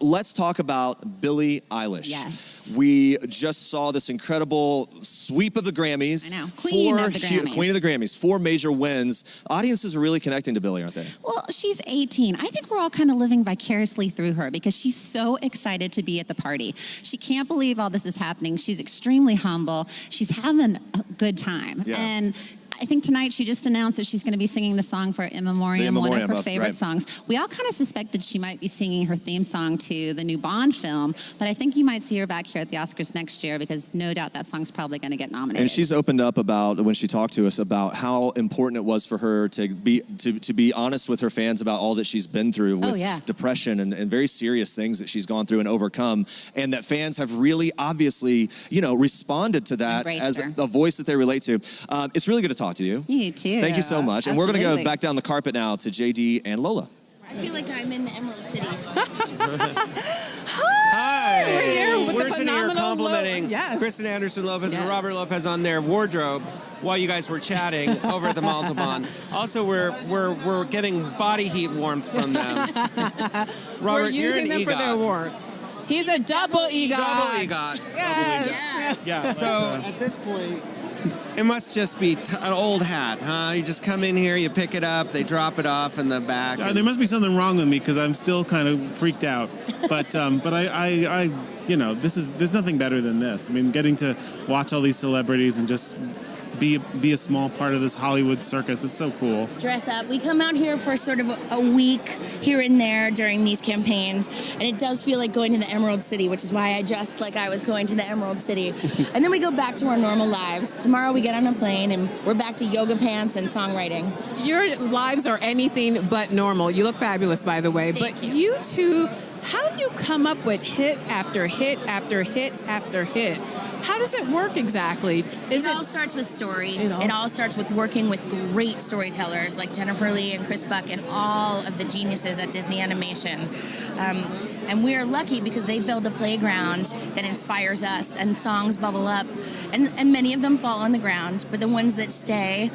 Let's talk about Billie Eilish. Yes. We just saw this incredible sweep of the Grammys. I know. Queen of the Grammys. Queen of the Grammys. 4 major wins. Audiences are really connecting to Billie, aren't they? Well, she's 18. I think we're all kind of living vicariously through her because she's so excited to be at the party. She can't believe all this is happening. She's extremely humble. She's having a good time. Yeah. And I think tonight she just announced that she's going to be singing the song for In Memoriam, one of her favorite songs. We all kind of suspected she might be singing her theme song to the new Bond film, but I think you might see her back here at the Oscars next year because no doubt that song's probably going to get nominated. And she's opened up about, when she talked to us, about how important it was for her to be honest with her fans about all that she's been through with depression and very serious things that she's gone through and overcome, and that fans have really obviously, responded to that as a voice that they relate to. It's really good to talk to you. You too. Thank you so much. And we're going to go back down the carpet now to JD and Lola. I feel like I'm in the Emerald City. Hi. We're here with We're the sitting here phenomenal complimenting Kristen Anderson Lopez and Robert Lopez on their wardrobe while you guys were chatting over at the Montalban. Also, we're getting body heat warmth from them. Robert, we're using you're an them for EGOT. their award. He's a double EGOT. Double EGOT. Yes. Yeah. So at this point, it must just be an old hat, huh? You just come in here, you pick it up, they drop it off in the back. There must be something wrong with me because I'm still kind of freaked out. But I you know, there's nothing better than this. I mean, getting to watch all these celebrities and just be a small part of this Hollywood circus. It's so cool. Dress up. We come out here for sort of a week here and there during these campaigns, and it does feel like going to the Emerald City, which is why I dressed like I was going to the Emerald City. And then we go back to our normal lives. Tomorrow we get on a plane and we're back to yoga pants and songwriting. Your lives are anything but normal. You look fabulous, by the way. But you two, how do you come up with hit after hit after hit after hit? How does it work exactly? It all starts with story. It all starts with working with great storytellers like Jennifer Lee and Chris Buck and all of the geniuses at Disney Animation. And we are lucky because they build a playground that inspires us, and songs bubble up. And many of them fall on the ground, but the ones that stay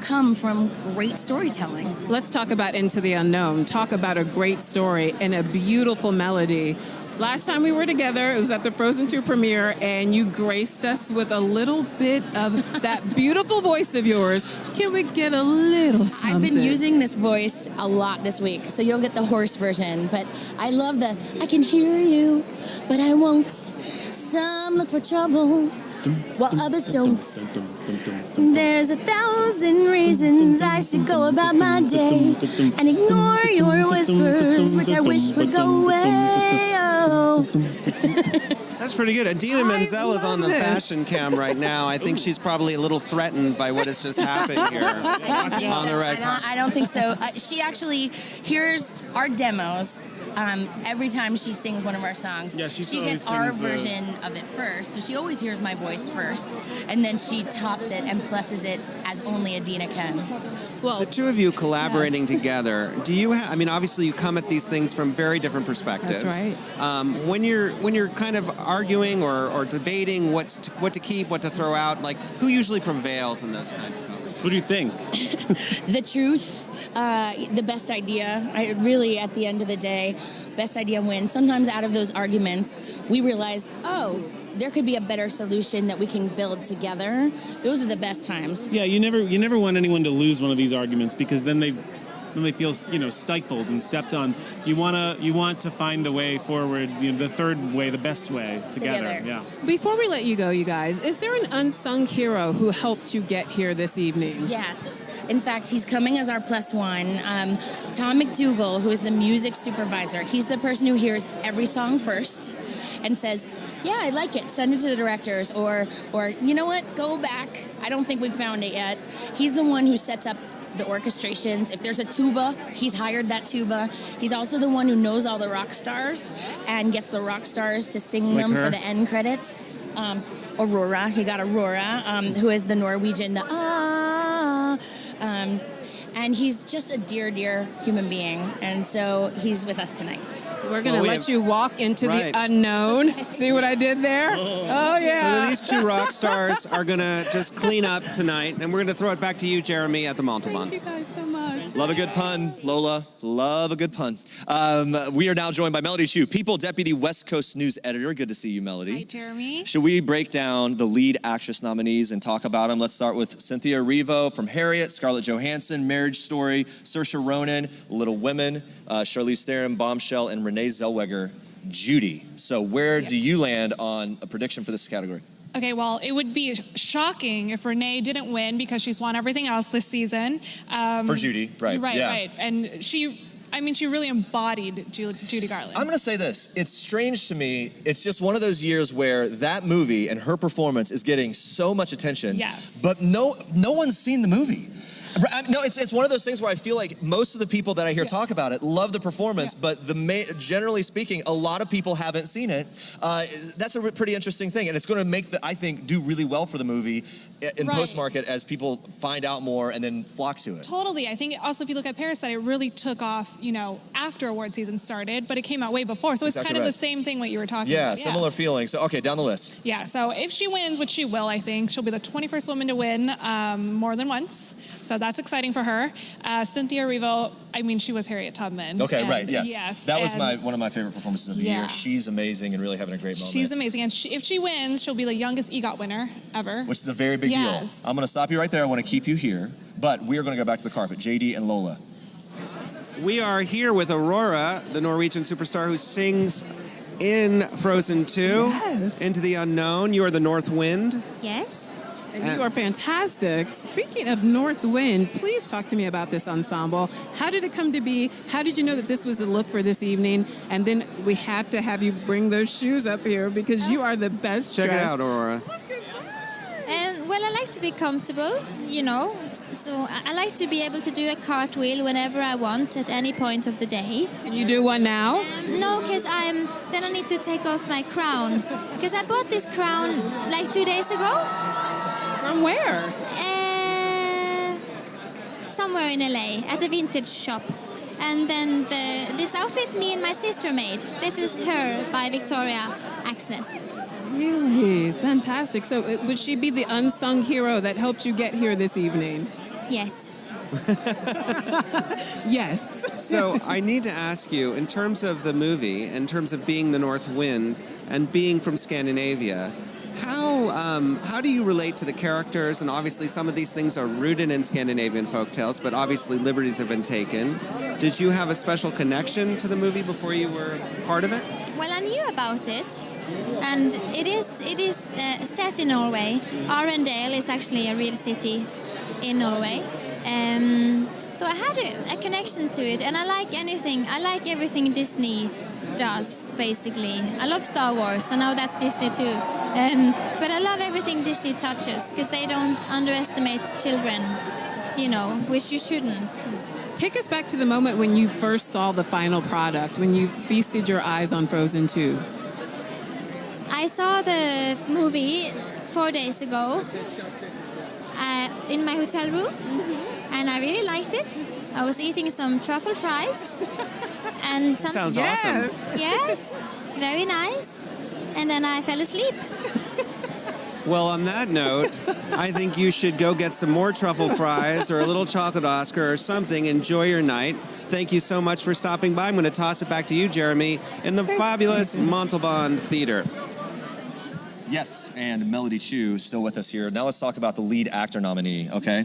come from great storytelling. Let's talk about Into the Unknown. Talk about a great story and a beautiful melody. Last time we were together, it was at the Frozen 2 premiere, and you graced us with a little bit of that beautiful voice of yours. Can we get a little something? I've been using this voice a lot this week, so you'll get the hoarse version. But I love I can hear you, but I won't. Some look for trouble, while others don't. There's 1,000 reasons I should go about my day and ignore your whispers, which I wish would go away. Oh. That's pretty good. Adina Menzel is on the fashion cam right now. I think she's probably a little threatened by what has just happened here on the red carpet. I don't think so. She actually hears our demos every time she sings one of our songs. Yeah, she gets our version of it first, so she always hears my voice first, and then she tops it and pluses it as only Adina can. Well, the two of you collaborating together, do you I mean, obviously you come at these things from very different perspectives. That's right. When you're kind of arguing or debating what to keep, what to throw out, like, who usually prevails in those kinds of conversations? What do you think? The truth, the best idea. Really, at the end of the day, best idea wins. Sometimes out of those arguments, we realize, oh, there could be a better solution that we can build together. Those are the best times. Yeah, you never want anyone to lose one of these arguments because then they feel, stifled and stepped on. You want to find the way forward, the third way, the best way together. Yeah. Before we let you go, you guys, is there an unsung hero who helped you get here this evening? Yes. In fact, he's coming as our +1. Tom McDougall, who is the music supervisor. He's the person who hears every song first and says, yeah, I like it. Send it to the directors. Or you know what? Go back. I don't think we've found it yet. He's the one who sets up the orchestrations. If there's a tuba, he's hired that tuba. He's also the one who knows all the rock stars and gets the rock stars to sing them for the end credits. Aurora, he got Aurora, who is the Norwegian, and he's just a dear, dear human being. And so he's with us tonight. We're going to let you walk into the unknown. See what I did there? Oh, yeah. Well, these two rock stars are going to just clean up tonight, and we're going to throw it back to you, Jeremy, at the Montalban. Thank you guys so much. Love a good pun, Lola. Love a good pun. We are now joined by Melody Chu, People Deputy West Coast News Editor. Good to see you, Melody. Hi, Jeremy. Should we break down the lead actress nominees and talk about them? Let's start with Cynthia Erivo from Harriet, Scarlett Johansson, Marriage Story, Saoirse Ronan, Little Women, Charlize Theron, Bombshell, and Renee Zellweger, Judy. So where do you land on a prediction for this category? Okay, well, it would be shocking if Renee didn't win because she's won everything else this season. For Judy, right. Right, yeah. right. And she really embodied Judy Garland. I'm going to say this. It's strange to me. It's just one of those years where that movie and her performance is getting so much attention. Yes. But no one's seen the movie. No, it's one of those things where I feel like most of the people that I hear talk about it love the performance, but generally speaking, a lot of people haven't seen it. That's a pretty interesting thing, and it's going to make I think do really well for the movie in post-market as people find out more and then flock to it. Totally. I think also if you look at Parasite, it really took off, after award season started, but it came out way before. So it's kind of the same thing what you were talking about. Yeah, similar feeling. So, okay, down the list. Yeah, so if she wins, which she will, I think, she'll be the 21st woman to win more than once. So that's exciting for her. Cynthia Erivo, I mean, she was Harriet Tubman. Okay, and right, yes. That was and one of my favorite performances of the Yeah. year. She's amazing and really having a great moment. She's amazing, and if she wins, she'll be the youngest EGOT winner ever. Which is a very big Yes. deal. I'm going to stop you right there. I want to keep you here, but we are going to go back to the carpet. JD and Lola. We are here with Aurora, the Norwegian superstar who sings in Frozen 2, Into the Unknown. You are the North Wind. Yes. And you are fantastic. Speaking of North Wind, please talk to me about this ensemble. How did it come to be? How did you know that this was the look for this evening? And then we have to have you bring those shoes up here because you are the best Check dressed. it out, Aurora. Well, I like to be comfortable, you know, so I like to be able to do a cartwheel whenever I want at any point of the day. Can you do one now? No, because then I need to take off my crown, because I bought this crown like 2 days ago. From where? Somewhere in LA, at a vintage shop. And then this outfit me and my sister made. This is Her by Victoria Axness. Really? Fantastic. So would she be the unsung hero that helped you get here this evening? Yes. Yes. So I need to ask you, in terms of the movie, in terms of being the North Wind and being from Scandinavia, how do you relate to the characters? And obviously some of these things are rooted in Scandinavian folktales, but obviously liberties have been taken. Did you have a special connection to the movie before you were part of it? Well, I knew about it, and it is set in Norway. Arendal is actually a real city in Norway. So I had a connection to it, and I like everything Disney does, basically. I love Star Wars, I know that's Disney too. But I love everything Disney touches, because they don't underestimate children, you know, which you shouldn't. Take us back to the moment when you first saw the final product, when you feasted your eyes on Frozen 2. I saw the movie 4 days ago in my hotel room, and I really liked it. I was eating some truffle fries. And Sounds awesome. Yes, very nice. And then I fell asleep. Well, on that note, I think you should go get some more truffle fries or a little chocolate Oscar or something. Enjoy your night. Thank you so much for stopping by. I'm going to toss it back to you, Jeremy, in the fabulous Montalban Theater. Yes, and Melody Chu still with us here. Now let's talk about the lead actor nominee, okay?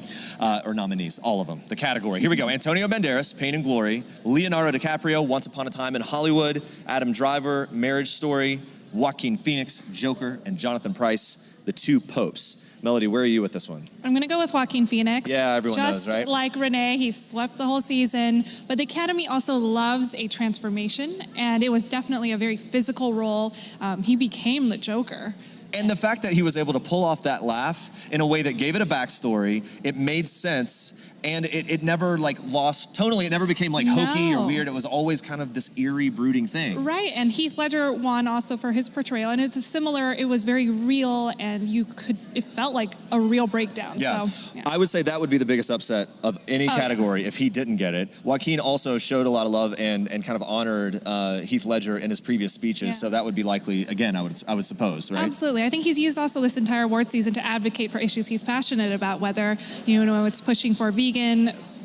Or nominees, all of them. The category. Here we go. Antonio Banderas, Pain and Glory. Leonardo DiCaprio, Once Upon a Time in Hollywood. Adam Driver, Marriage Story. Joaquin Phoenix, Joker. And Jonathan Pryce, The Two Popes. Melody, where are you with this one? I'm going to go with Joaquin Phoenix. Yeah, everyone knows, right? Just like Renee, he swept the whole season. But the Academy also loves a transformation, and it was definitely a very physical role. He became the Joker. And the fact that he was able to pull off that laugh in a way that gave it a backstory, it made sense, and it never lost tonally. It never became hokey or weird. It was always kind of this eerie, brooding thing. Right, and Heath Ledger won also for his portrayal, and it's similar. It was very real, and it felt like a real breakdown. Yeah. So, yeah. I would say that would be the biggest upset of any category if he didn't get it. Joaquin also showed a lot of love and kind of honored Heath Ledger in his previous speeches, so that would be likely, again, I would suppose, right? Absolutely. I think he's used also this entire award season to advocate for issues he's passionate about, whether, it's pushing for vegan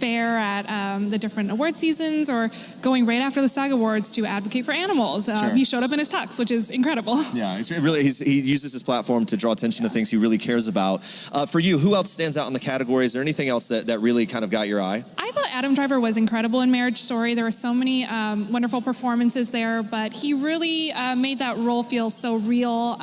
fare at the different award seasons or going right after the SAG Awards to advocate for animals. Sure. He showed up in his tux, which is incredible. Yeah, he uses his platform to draw attention to things he really cares about. For you, who else stands out in the category? Is there anything else that really kind of got your eye? I thought Adam Driver was incredible in Marriage Story. There were so many wonderful performances there, but he really made that role feel so real.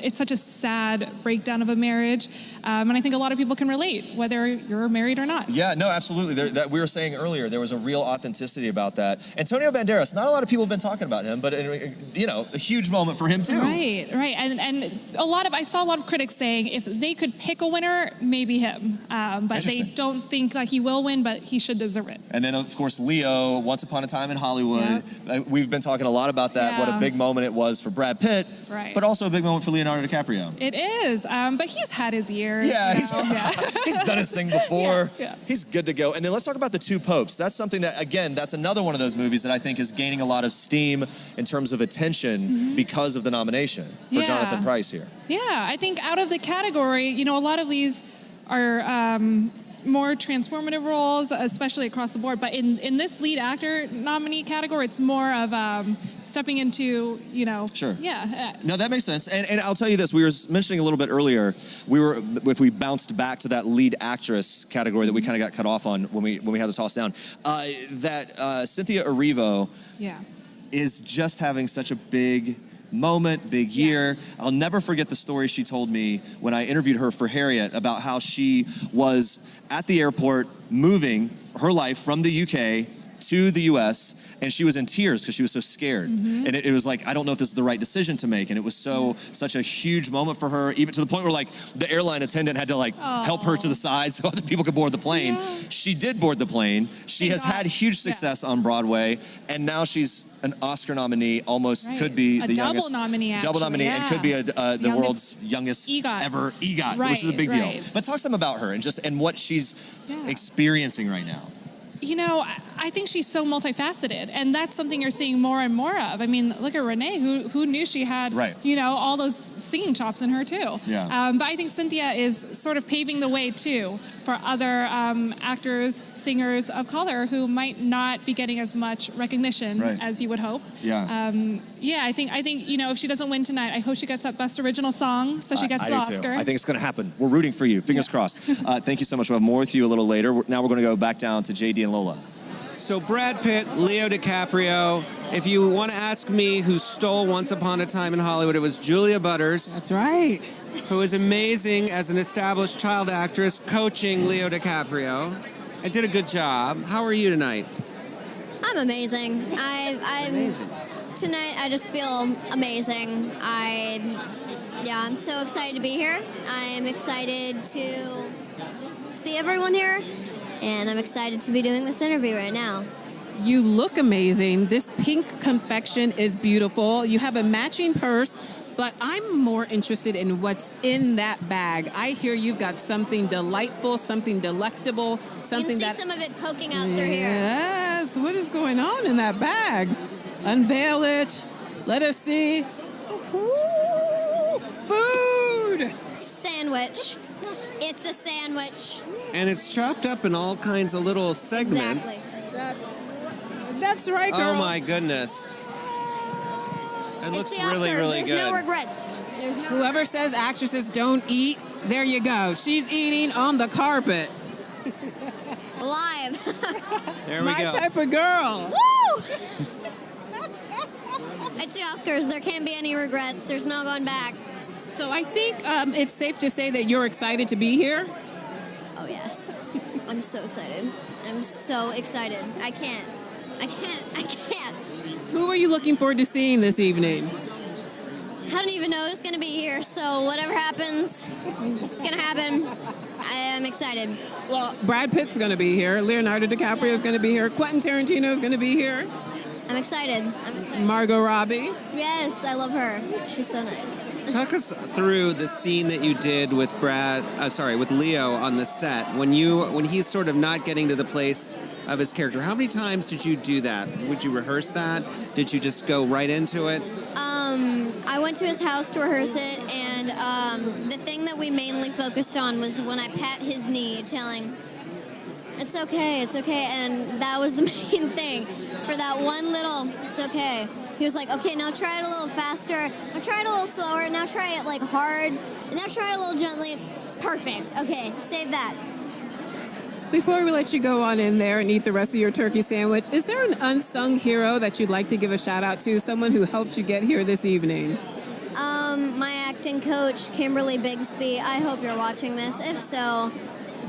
It's such a sad breakdown of a marriage, and I think a lot of people can relate, whether you're married or not. Yeah, no, absolutely. That we were saying earlier, there was a real authenticity about that. Antonio Banderas, not a lot of people have been talking about him, but a huge moment for him too. Right. And I saw a lot of critics saying if they could pick a winner, maybe him. But they don't think that he will win, but he should deserve it. And then of course Leo, Once Upon a Time in Hollywood. Yep. We've been talking a lot about that. Yeah. What a big moment it was for Brad Pitt, Right. but also a big moment for Leonardo DiCaprio. It is, but he's had his years. Yeah, he's done his thing before. Yeah. He's good to go. And then let's talk about The Two Popes. That's something that, again, that's another one of those movies that I think is gaining a lot of steam in terms of attention because of the nomination for Jonathan Pryce here. Yeah, I think out of the category, a lot of these are more transformative roles, especially across the board. But in this lead actor nominee category, it's more of stepping into, Sure. Yeah. No, that makes sense. And I'll tell you this, we were mentioning a little bit earlier, if we bounced back to that lead actress category that we kind of got cut off on when we had to toss down, that Cynthia Erivo is just having such a big moment, big year. I'll never forget the story she told me when I interviewed her for Harriet about how she was at the airport moving her life from the UK to the US, and she was in tears because she was so scared. And it was like, I don't know if this is the right decision to make. And it was such a huge moment for her, even to the point where like the airline attendant had to like help her to the side so other people could board the plane. She did board the plane. She has had huge success on Broadway, and now she's an Oscar nominee, almost could be the youngest. Double nominee, and could be the world's youngest ever EGOT, which is a big deal. But talk some about her and what she's experiencing right now. I think she's so multifaceted, and that's something you're seeing more and more of. I mean, look at Renee, who knew she had, all those singing chops in her too. Yeah. But I think Cynthia is sort of paving the way too for other actors, singers of color who might not be getting as much recognition as you would hope. Yeah. I think if she doesn't win tonight, I hope she gets that Best Original Song, so she gets the Oscar. Too. I think it's going to happen. We're rooting for you. Fingers crossed. Thank you so much. We'll have more with you a little later. Now we're going to go back down to JD and Lola. So Brad Pitt, Leo DiCaprio. If you want to ask me who stole Once Upon a Time in Hollywood, it was Julia Butters. That's right. Who is amazing as an established child actress coaching Leo DiCaprio. I did a good job. How are you tonight? I'm amazing. I'm amazing. Tonight I just feel amazing. I'm so excited to be here. I'm excited to just see everyone here. And I'm excited to be doing this interview right now. You look amazing. This pink confection is beautiful. You have a matching purse, but I'm more interested in what's in that bag. I hear you've got something delightful, something delectable, something you can see some of it poking out through here. Yes, what is going on in that bag? Unveil it. Let us see. Ooh, food! Sandwich. It's a sandwich. And it's chopped up in all kinds of little segments. Exactly. That's right, girl. Oh my goodness. It It's looks the Oscars. really, really There's good. no regrets. There's no Whoever says actresses don't eat, there you go. She's eating on the carpet. Live. There we My go. type of girl. Woo! It's the Oscars. There can't be any regrets. There's no going back. So I think it's safe to say that you're excited to be here. Oh, yes. I'm so excited. I'm so excited. I can't. Who are you looking forward to seeing this evening? I don't even know who's going to be here, so whatever happens, it's going to happen. I am excited. Well, Brad Pitt's going to be here. Leonardo DiCaprio is going to be here. Quentin Tarantino is going to be here. I'm excited. Margot Robbie. Yes, I love her. She's so nice. Talk us through the scene that you did with with Leo on the set when he's sort of not getting to the place of his character. How many times did you do that? Would you rehearse that? Did you just go right into it? I went to his house to rehearse it, and the thing that we mainly focused on was when I pat his knee, telling, it's okay, and that was the main thing. For that one little, it's okay. He was like, okay, now try it a little faster, now try it a little slower, now try it like hard, and now try it a little gently. Perfect, okay, save that. Before we let you go on in there and eat the rest of your turkey sandwich, is there an unsung hero that you'd like to give a shout out to, someone who helped you get here this evening? My acting coach, Kimberly Bigsby, I hope you're watching this. If so,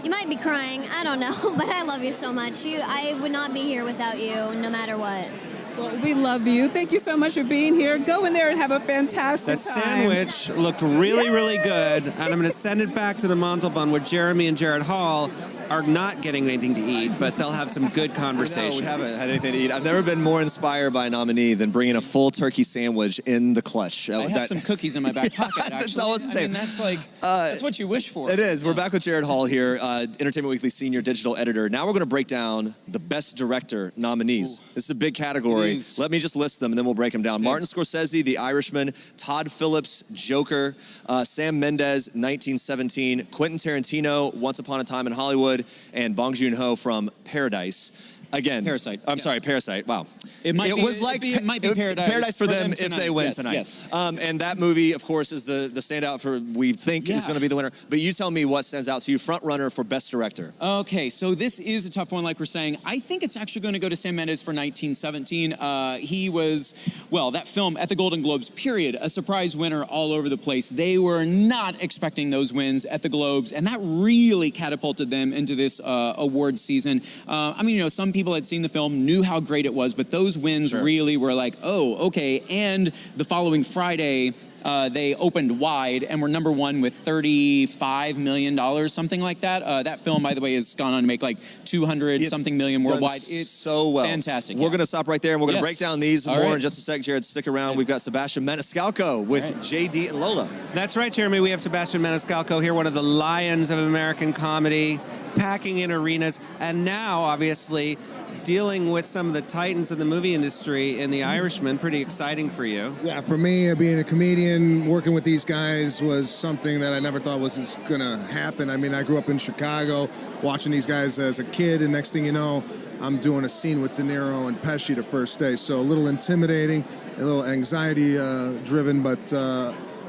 you might be crying, I don't know, but I love you so much. I would not be here without you, no matter what. Well, we love you. Thank you so much for being here. Go in there and have a fantastic The time. sandwich looked really, really good, and I'm going to send it back to the Montalban where Jeremy and Jared Hall are not getting anything to eat, but they'll have some good conversation. No, we haven't had anything to eat. I've never been more inspired by a nominee than bringing a full turkey sandwich in the clutch. I have some cookies in my back pocket, actually. That's all it's the same. I mean, that's like, that's what you wish for. It is. We're back with Jared Hall here, Entertainment Weekly Senior Digital Editor. Now we're going to break down the Best Director nominees. Ooh. This is a big category. Let me just list them, and then we'll break them down. Okay. Martin Scorsese, The Irishman. Todd Phillips, Joker. Sam Mendes, 1917. Quentin Tarantino, Once Upon a Time in Hollywood. Hollywood, and Bong Joon-ho from Paradise. Again, Parasite. I'm sorry, Parasite. Wow. It might be Paradise for them if they win Yes, tonight. yes. And that movie, of course, is the standout for we think is going to be the winner. But you tell me what stands out to you, front runner for Best Director. Okay, so this is a tough one, like we're saying. I think it's actually going to go to Sam Mendes for 1917. He was, well, that film at the Golden Globes, period, a surprise winner all over the place. They were not expecting those wins at the Globes, and that really catapulted them into this award season. I mean, you know, some people had seen the film, knew how great it was, but those wins really were like, oh, okay. And the following Friday, they opened wide and were number one with $35 million, something like that. That film, by the way, has gone on to make like 200-something million worldwide. It's so well. Fantastic. We're going to stop right there, and we're going to break down these All more right. in just a sec. Jared, stick around. We've got Sebastian Maniscalco with JD and Lola. That's right, Jeremy. We have Sebastian Maniscalco here, one of the lions of American comedy, packing in arenas, and now, obviously, dealing with some of the titans of the movie industry in The Irishman. Pretty exciting for you. Yeah, for me, being a comedian, working with these guys was something that I never thought was going to happen. I mean, I grew up in Chicago watching these guys as a kid, and next thing you know, I'm doing a scene with De Niro and Pesci the first day. So a little intimidating, a little anxiety-driven, but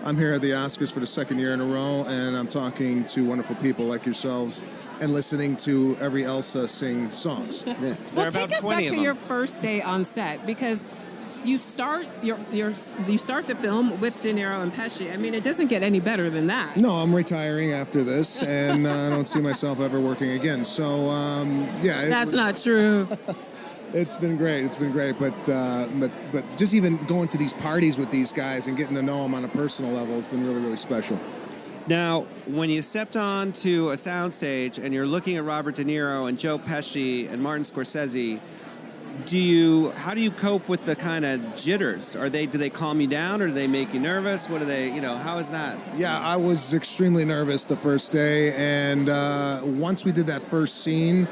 I'm here at the Oscars for the second year in a row, and I'm talking to wonderful people like yourselves and listening to every Elsa sing songs. Yeah. Well, take us back to your first day on set, because you start you start the film with De Niro and Pesci. I mean, it doesn't get any better than that. No, I'm retiring after this, and I don't see myself ever working again. So, yeah. That's not true. It's been great. It's been great, but just even going to these parties with these guys and getting to know them on a personal level has been really, really special. Now, when you stepped on to a soundstage and you're looking at Robert De Niro and Joe Pesci and Martin Scorsese, how do you cope with the kind of jitters? Do they calm you down, or do they make you nervous? What do they, how is that? Yeah, I was extremely nervous the first day, and once we did that first scene,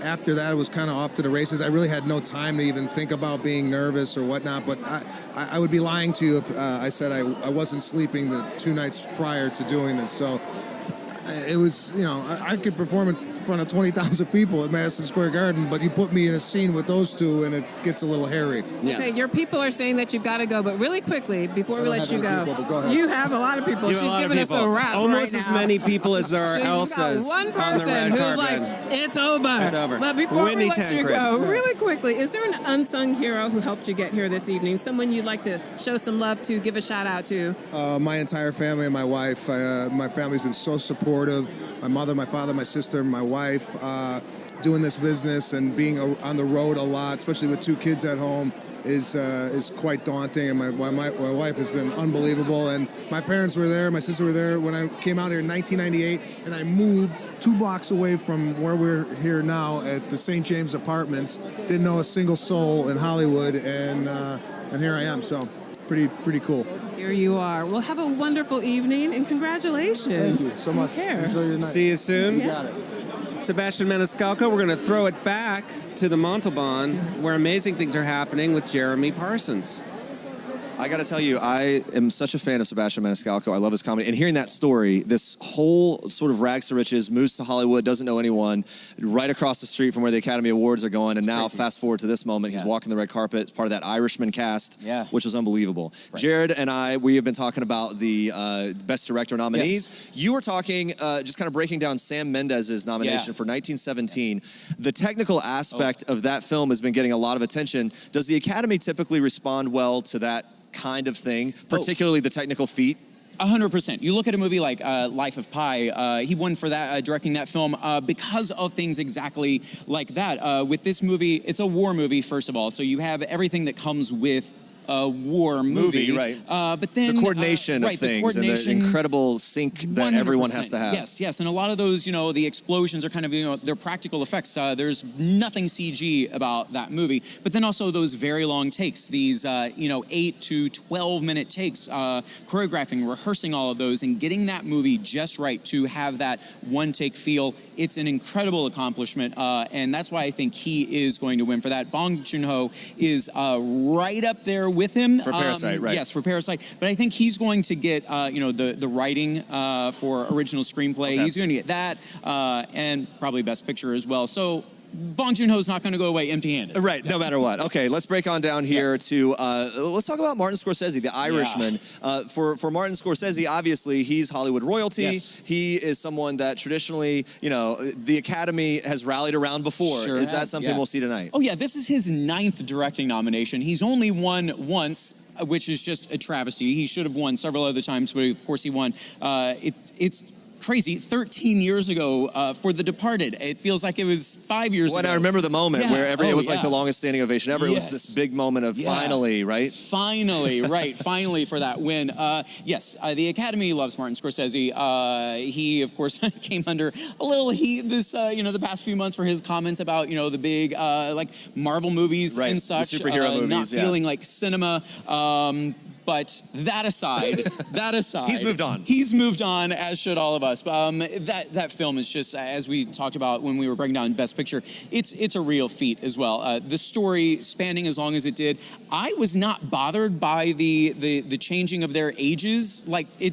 after that, it was kind of off to the races. I really had no time to even think about being nervous or whatnot, but I would be lying to you if I said I wasn't sleeping the 2 nights prior to doing this. So it was, I could perform in front of 20,000 people at Madison Square Garden, but you put me in a scene with those two and it gets a little hairy. Yeah. Okay, your people are saying that you've got to go, but really quickly, before we let you go, you have a lot of people. She's giving us a wrap Almost right as now. many people as there are Elsas one on the red person who's carpet. like, it's over. It's over. But before Whitney we let you Tancred. go, really quickly, is there an unsung hero who helped you get here this evening? Someone you'd like to show some love to, give a shout out to? My entire family and my wife. My family's been so supportive. My mother, my father, my sister, my wife. Doing this business and being on the road a lot, especially with 2 kids at home, is quite daunting. And my wife has been unbelievable. And my parents were there, my sister were there when I came out here in 1998, and I moved 2 blocks away from where we're here now at the St. James Apartments. Didn't know a single soul in Hollywood, and here I am. So pretty cool. Here you are. Well, have a wonderful evening and congratulations. Thank you so Take much. care. Enjoy your night. See you soon. You got it. Sebastian Maniscalco, we're going to throw it back to the Montalban, where amazing things are happening with Jeremy Parsons. I got to tell you, I am such a fan of Sebastian Maniscalco. I love his comedy. And hearing that story, this whole sort of rags to riches, moves to Hollywood, doesn't know anyone, right across the street from where the Academy Awards are going. And now, fast forward to this moment, he's walking the red carpet. It's part of that Irishman cast, which was unbelievable. Right. Jared and I, we have been talking about the Best Director nominees. Yes. You were talking, just kind of breaking down Sam Mendes' nomination for 1917. The technical aspect of that film has been getting a lot of attention. Does the Academy typically respond well to that kind of thing, particularly the technical feat? 100%. You look at a movie like Life of Pi, he won for that, directing that film because of things exactly like that. With this movie, it's a war movie, first of all, so you have everything that comes with a war movie. Right. But then the coordination of things and the incredible sync that 100%. everyone has to have. Yes, and a lot of those, the explosions are kind of, they're practical effects. There's nothing CG about that movie. But then also those very long takes, these, 8 to 12 minute takes, choreographing, rehearsing all of those, and getting that movie just right to have that one take feel. It's an incredible accomplishment, and that's why I think he is going to win for that. Bong Joon-ho is right up there with him. For Parasite, right. Yes, for Parasite. But I think he's going to get, the writing for original screenplay. Okay. He's going to get that, and probably Best Picture as well. So Bong Joon-ho's not going to go away empty-handed. Right, no matter what. Okay, let's break on down here to, let's talk about Martin Scorsese, the Irishman. For Martin Scorsese, obviously, he's Hollywood royalty. Yes. He is someone that traditionally, the Academy has rallied around before. Sure is that has, something we'll see tonight? Oh, yeah, this is his 9th directing nomination. He's only won once, which is just a travesty. He should have won several other times, but of course he won. It's crazy. 13 years ago for The Departed. It feels like it was 5 years ago. I remember the moment where it was like the longest standing ovation ever. Yes. It was this big moment of finally, right? Finally, right. Finally for that win. Yes, the Academy loves Martin Scorsese. He, of course, came under a little heat the past few months for his comments about, the big, Marvel movies and such. The superhero movies, not feeling like cinema. But that aside, he's moved on. He's moved on, as should all of us. That film is just, as we talked about when we were breaking down Best Picture, it's a real feat as well. The story spanning as long as it did, I was not bothered by the changing of their ages.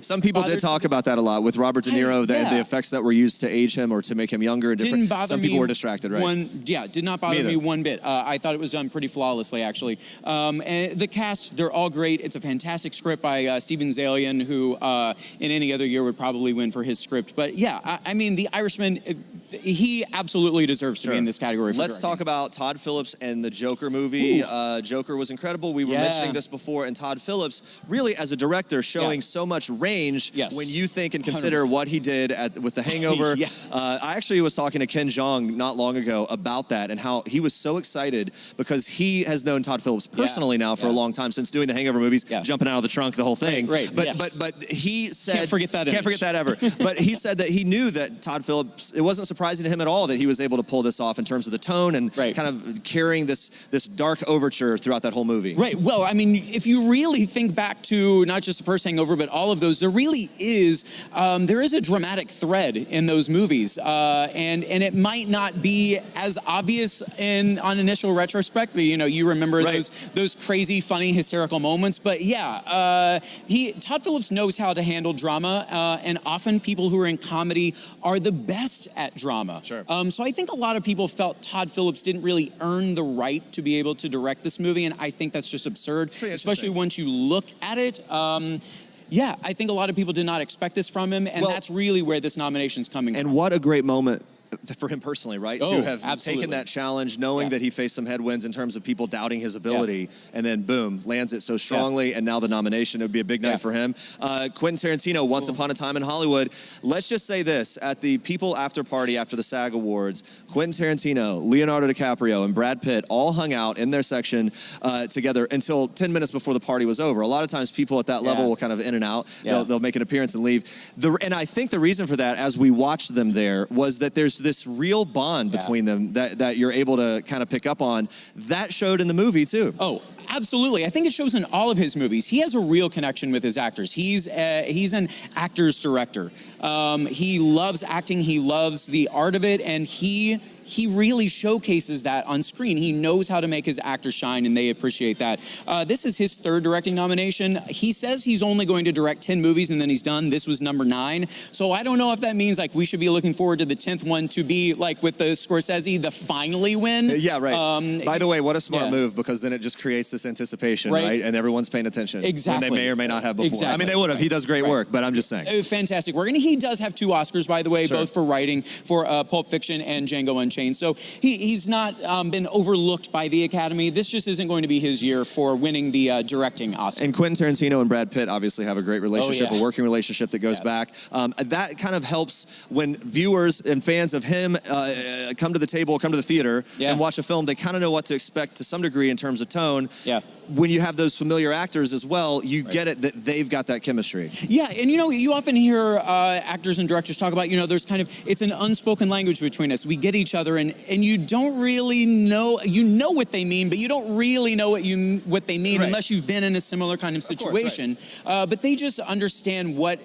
Some people did talk about that a lot with Robert De Niro, the effects that were used to age him or to make him younger. Didn't bother Some people were distracted, right? Did not bother me one bit. I thought it was done pretty flawlessly, actually. And the cast, they're all great. It's a fantastic script by Steven Zaillian, who in any other year would probably win for his script. But yeah, I mean, The Irishman, he absolutely deserves to be in this category. Let's talk about Todd Phillips and the Joker movie. Joker was incredible. We were mentioning this before, and Todd Phillips, really as a director, showing so much range when you think and consider 100%. What he did with The Hangover. I actually was talking to Ken Jeong not long ago about that and how he was so excited because he has known Todd Phillips personally now for a long time, since doing The Hangover movies, jumping out of the trunk, the whole thing. But he said... Can't forget that Can't forget that ever. But he said that he knew that Todd Phillips, it wasn't surprising to him at all that he was able to pull this off in terms of the tone and kind of carrying this dark overture throughout that whole movie. Right. Well, I mean, if you really think back to not just the first Hangover, but all of those, there really is, there is a dramatic thread in those movies. And it might not be as obvious on initial retrospect. You remember those crazy, funny, hysterical moments. But yeah, Todd Phillips knows how to handle drama, and often people who are in comedy are the best at drama. Sure. So I think a lot of people felt Todd Phillips didn't really earn the right to be able to direct this movie, and I think that's just absurd, especially once you look at it. Yeah, I think a lot of people did not expect this from him, and that's really where this nomination's coming from. And what a great moment for him personally, right? Oh, to have absolutely. taken that challenge, knowing that he faced some headwinds in terms of people doubting his ability, and then boom, lands it so strongly, and now the nomination. It would be a big night for him. Quentin Tarantino, Once Upon a Time in Hollywood. Let's just say this, at the People After Party after the SAG Awards, Quentin Tarantino, Leonardo DiCaprio, and Brad Pitt all hung out in their section together until 10 minutes before the party was over. A lot of times people at that level will kind of in and out. They'll make an appearance and leave. And I think the reason for that, as we watched them there, was that there's this real bond between them that you're able to kind of pick up on. That showed in the movie too. Oh, absolutely. I think it shows in all of his movies. He has a real connection with his actors. He's an actor's director. He loves acting. He loves the art of it, and he really showcases that on screen. He knows how to make his actors shine, and they appreciate that. This is his 3rd directing nomination. He says he's only going to direct 10 movies, and then he's done. This was number 9. So I don't know if that means we should be looking forward to the 10th one to be with the Scorsese, the finally win. Yeah, right. By the way, what a smart move, because then it just creates this anticipation, right? And everyone's paying attention. Exactly. When they may or may not have before. Exactly. I mean, they would have. He does great work, but I'm just saying. Fantastic work. And he does have 2 Oscars, by the way, both for writing for Pulp Fiction and Django Unchained. So he's not been overlooked by the Academy. This just isn't going to be his year for winning the directing Oscar. And Quentin Tarantino and Brad Pitt obviously have a great relationship, a working relationship that goes back. That kind of helps when viewers and fans of him come to the table, come to the theater, and watch a film. They kind of know what to expect to some degree in terms of tone. When you have those familiar actors as well, you get it that they've got that chemistry. Yeah, and you often hear actors and directors talk about, there's it's an unspoken language between us. We get each other, and you don't really know, what they mean, but you don't really know what they mean unless you've been in a similar kind of situation. But they just understand what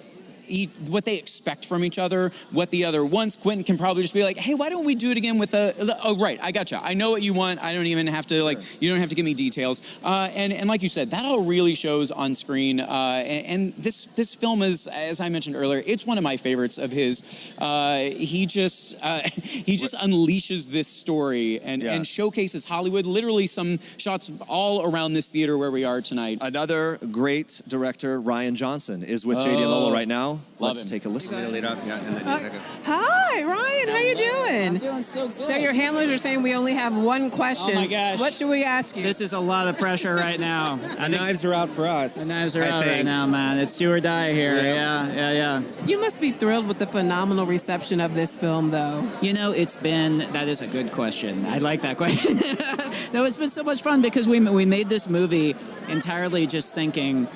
what they expect from each other, what the other wants. Quentin can probably just be like, hey, why don't we do it again with oh, right, I gotcha. I know what you want. I don't even have to, you don't have to give me details. And like you said, that all really shows on screen. And this film is, as I mentioned earlier, it's one of my favorites of his. He just unleashes this story and showcases Hollywood. Literally some shots all around this theater where we are tonight. Another great director, Ryan Johnson, is with JD and Lola right now. Let's take a listen. Hi, Ryan. How you doing? I'm doing so good. So your handlers are saying we only have one question. Oh my gosh. What should we ask you? This is a lot of pressure right now. The knives are out for us. The knives are out right now, man. It's do or die here. Yeah. You must be thrilled with the phenomenal reception of this film, though. You know, that is a good question. I like that question. No, it's been so much fun because we made this movie entirely just thinking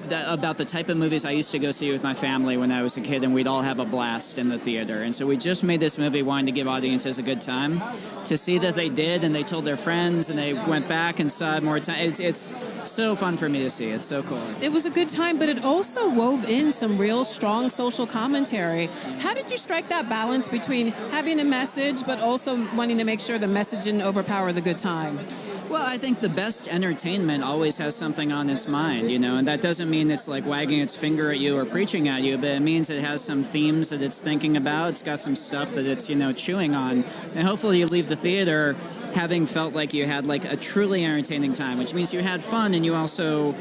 about the type of movies I used to go see with my family when I was a kid, and we'd all have a blast in the theater. And so we just made this movie wanting to give audiences a good time. To see that they did, and they told their friends, and they went back and saw it more time. It's so fun for me to see. It's so cool. It was a good time, but it also wove in some real strong social commentary. How did you strike that balance between having a message, but also wanting to make sure the message didn't overpower the good time? Well, I think the best entertainment always has something on its mind, and that doesn't mean it's like wagging its finger at you or preaching at you, but it means it has some themes that it's thinking about. It's got some stuff that it's, chewing on. And hopefully you leave the theater having felt like you had like a truly entertaining time, which means you had fun and you also,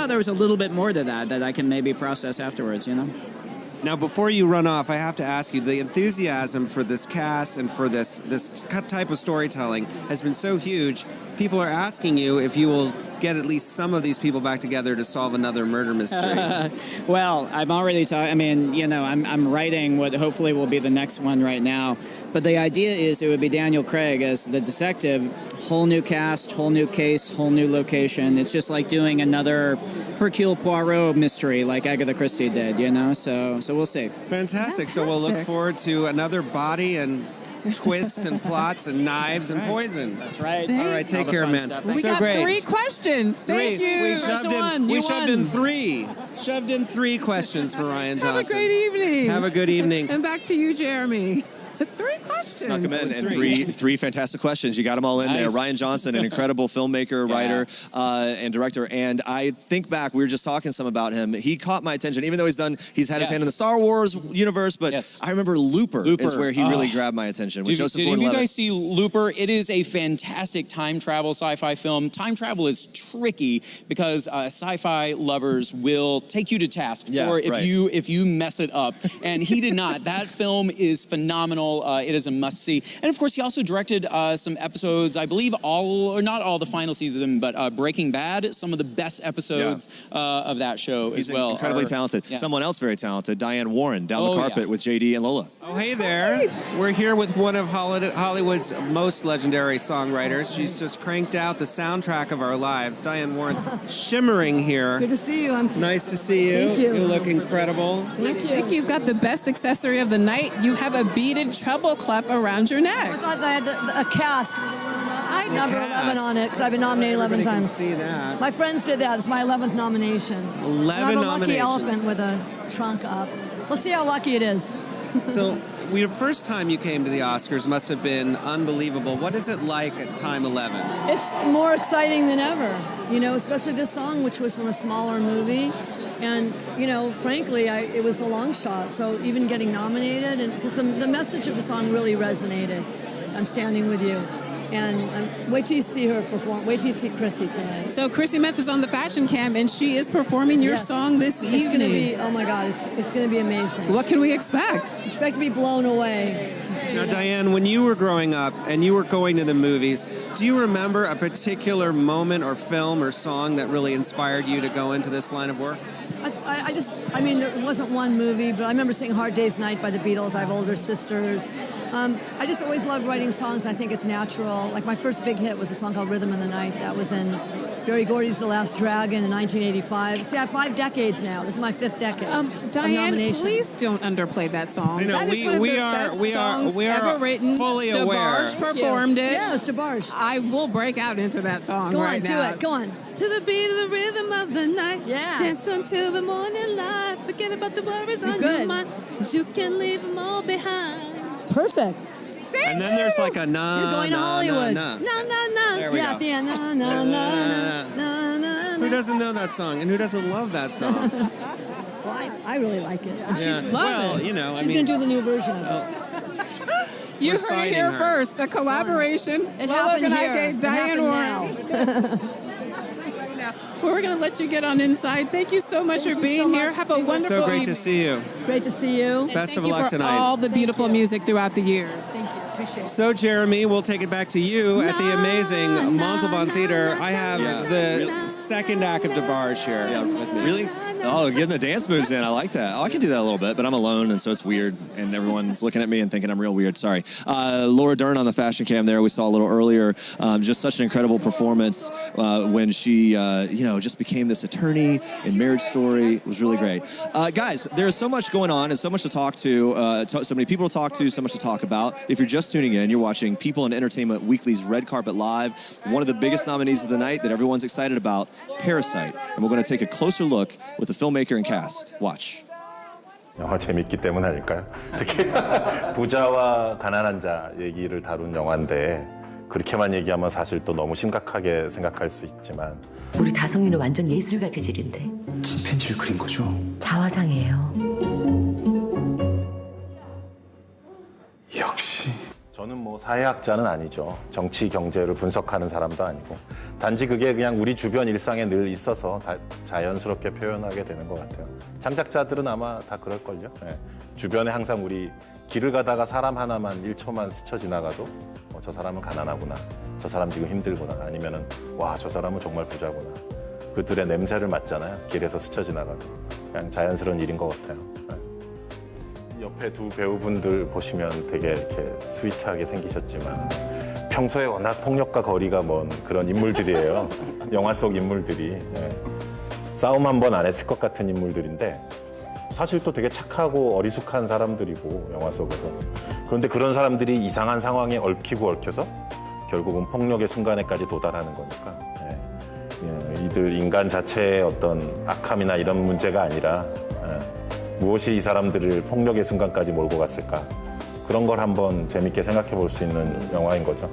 there was a little bit more to that I can maybe process afterwards, Now, before you run off, I have to ask you, the enthusiasm for this cast and for this type of storytelling has been so huge. People are asking you if you will get at least some of these people back together to solve another murder mystery. Well, I'm already talking, I'm writing what hopefully will be the next one right now. But the idea is it would be Daniel Craig as the detective, whole new cast, whole new case, whole new location. It's just like doing another Hercule Poirot mystery like Agatha Christie did, So we'll see. Fantastic. So we'll look forward to another body and twists and plots and knives and poison. That's right. All right, take care, man. We got 3 questions. Thank you. We shoved in three. Shoved in 3 questions for Ryan Johnson. Have a great evening. Have a good evening. And back to you, Jeremy. 3 questions. Snuck them in, and three fantastic questions. You got them all in there. Ryan Johnson, an incredible filmmaker, writer, and director. And I think back, we were just talking some about him. He caught my attention, even though he's had his hand in the Star Wars universe. But I remember Looper is where he really grabbed my attention. Did you guys see Looper? It is a fantastic time travel sci-fi film. Time travel is tricky because sci-fi lovers will take you to task for if you mess it up. And he did not. That film is phenomenal. It is a must-see. And, of course, he also directed some episodes, I believe not all the final season, but Breaking Bad, some of the best episodes of that show as well. He's incredibly talented. Yeah. Someone else very talented, Diane Warren, down the carpet with JD and Lola. Oh, hey there. We're here with one of Hollywood's most legendary songwriters. She's just cranked out the soundtrack of our lives. Diane Warren, shimmering here. Good to see you. Nice to see you. Thank you. You look incredible. I think you've got the best accessory of the night. You have a beaded treble clef around your neck. I thought I had a cast. Number 11 on it because I've been nominated 11 times. See that. My friends did that. It's my 11th nomination. 11 I'm a lucky nominations. elephant with a trunk up. Let's see how lucky it is. So, the first time you came to the Oscars must have been unbelievable. What is it like at time 11? It's more exciting than ever, especially this song, which was from a smaller movie. And, frankly, it was a long shot. So even getting nominated, and because the message of the song really resonated. I'm standing with you. And wait till you see her perform. Wait till you see Chrissy tonight. So Chrissy Metz is on the fashion cam, and she is performing your song this evening. It's going to be, oh my God, it's going to be amazing. What can we expect? Expect to be blown away. Now, Diane, when you were growing up and you were going to the movies, do you remember a particular moment or film or song that really inspired you to go into this line of work? There wasn't one movie, but I remember seeing Hard Day's Night by the Beatles. I have older sisters. I just always loved writing songs. I think it's natural. Like my first big hit was a song called Rhythm in the Night. That was in Barry Gordy's The Last Dragon in 1985. See, I have 5 decades now. This is my 5th decade. Diane, nomination. please don't underplay that song. I know, That is one of the best songs ever written. fully aware. DeBarge performed it. Yeah, it's DeBarge. I will break out into that song Go on, right do now. it. Go on. To the beat of the rhythm of the night. Yeah. Dance until the morning light. Forget about the worries on your good. mind. 'Cause you can leave them all behind. Perfect. And then there's like a na, You're going to na, Hollywood. na, na. Na, na, na. There we Yeah, go. at the end. Na, na, na, na, na, Who doesn't know that song and who doesn't love that song? Well, I really like it. And Yeah. she's, Well, you know, I she's mean- going to do the new version of it. You We're heard it citing here her. first. A collaboration. It Look, happened and I here. gave It Diane happened Warren. Now, we're going to let you get on inside. Thank you so much Thank for you being so here. much. Have a Thank you. wonderful So great evening. to see you. Great to see you. Best of Thank you luck for tonight. all the beautiful music throughout the years. Thank you. Appreciate it. So, Jeremy, we'll take it back to you at the amazing Montalban Theater. I have the second act of DeBarge here with me. Really? Oh, getting the dance moves in. I like that. Oh, I can do that a little bit, but I'm alone, and so it's weird, and everyone's looking at me and thinking I'm real weird. Sorry. Laura Dern on the fashion cam there, we saw a little earlier. Just such an incredible performance when she, just became this attorney in Marriage Story. It was really great. Guys, there's so much going on and so much to talk to, so many people to talk to, so much to talk about. If you're just tuning in, you're watching People in Entertainment Weekly's Red Carpet Live. One of the biggest nominees of the night that everyone's excited about, Parasite. And we're going to take a closer look with the filmmaker and cast. Watch. 영화 재밌기 때문 아닐까요? 특히 부자와 가난한 자 얘기를 다룬 영화인데 그렇게만 얘기하면 사실 또 너무 심각하게 생각할 수 있지만 우리 다송이는 완전 예술가 재질인데 무슨 편지를 그린 거죠? 자화상이에요. 역시 저는 뭐 사회학자는 아니죠. 정치, 경제를 분석하는 사람도 아니고 단지 그게 그냥 우리 주변 일상에 늘 있어서 자연스럽게 표현하게 되는 것 같아요. 창작자들은 아마 다 그럴걸요. 네. 주변에 항상 우리 길을 가다가 사람 하나만 1초만 스쳐 지나가도 저 사람은 가난하구나, 저 사람 지금 힘들구나, 아니면은 와, 저 사람은 정말 부자구나. 그들의 냄새를 맡잖아요. 길에서 스쳐 지나가도. 그냥 자연스러운 일인 것 같아요. 네. 옆에 두 배우분들 보시면 되게 이렇게 스위트하게 생기셨지만 평소에 워낙 폭력과 거리가 먼 그런 인물들이에요. 영화 속 인물들이. 예. 싸움 한 번 안 했을 것 같은 인물들인데 사실 또 되게 착하고 어리숙한 사람들이고 영화 속에서. 그런데 그런 사람들이 이상한 상황에 얽히고 얽혀서 결국은 폭력의 순간에까지 도달하는 거니까 이들 인간 자체의 어떤 악함이나 이런 문제가 아니라 무엇이 이 사람들을 폭력의 순간까지 몰고 갔을까? 그런 걸 한번 재밌게 생각해 볼 수 있는 영화인 거죠.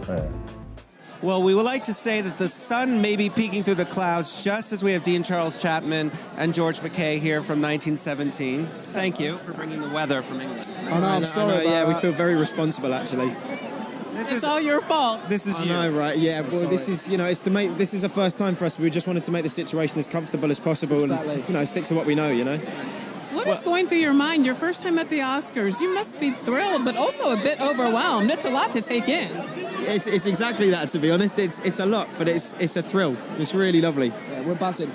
Well, we would like to say that the sun may be peeking through the clouds just as we have Dean Charles Chapman and George McKay here from 1917. Thank you for bringing the weather from England. I know, I'm sorry. Yeah, we feel very responsible actually. It's all your fault. This is I you. know, right? Yeah. So Well, this sorry. is, it's to make. This is a first time for us. We just wanted to make the situation as comfortable as possible, Exactly. and stick to what we know. What is going through your mind? Your first time at the Oscars. You must be thrilled, but also a bit overwhelmed. It's a lot to take in. It's exactly that. To be honest, it's a lot, but it's a thrill. It's really lovely. Yeah, we're buzzing.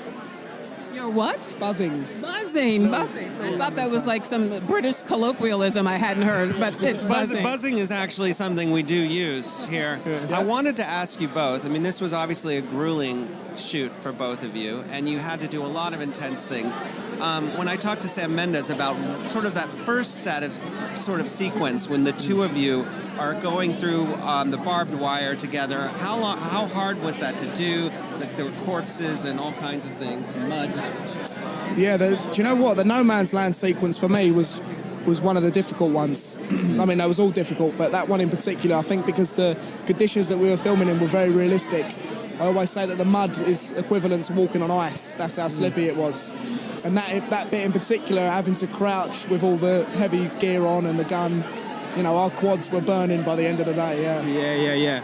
You're what? Buzzing. Buzzing. I thought that was like some British colloquialism I hadn't heard, but it's buzzing. Buzzing is actually something we do use here. Yeah. I wanted to ask you both. I mean, this was obviously a grueling shoot for both of you, and you had to do a lot of intense things. When I talked to Sam Mendes about sort of that first set of sort of sequence when the two of you are going through the barbed wire together, how hard was that to do? Like there were corpses and all kinds of things, mud. Yeah, do you know what? The No Man's Land sequence for me was one of the difficult ones. I mean, they was all difficult, but that one in particular, I think because the conditions that we were filming in were very realistic. I always say that the mud is equivalent to walking on ice. That's how slippy it was. And that bit in particular, having to crouch with all the heavy gear on and the gun, our quads were burning by the end of the day, yeah. Yeah.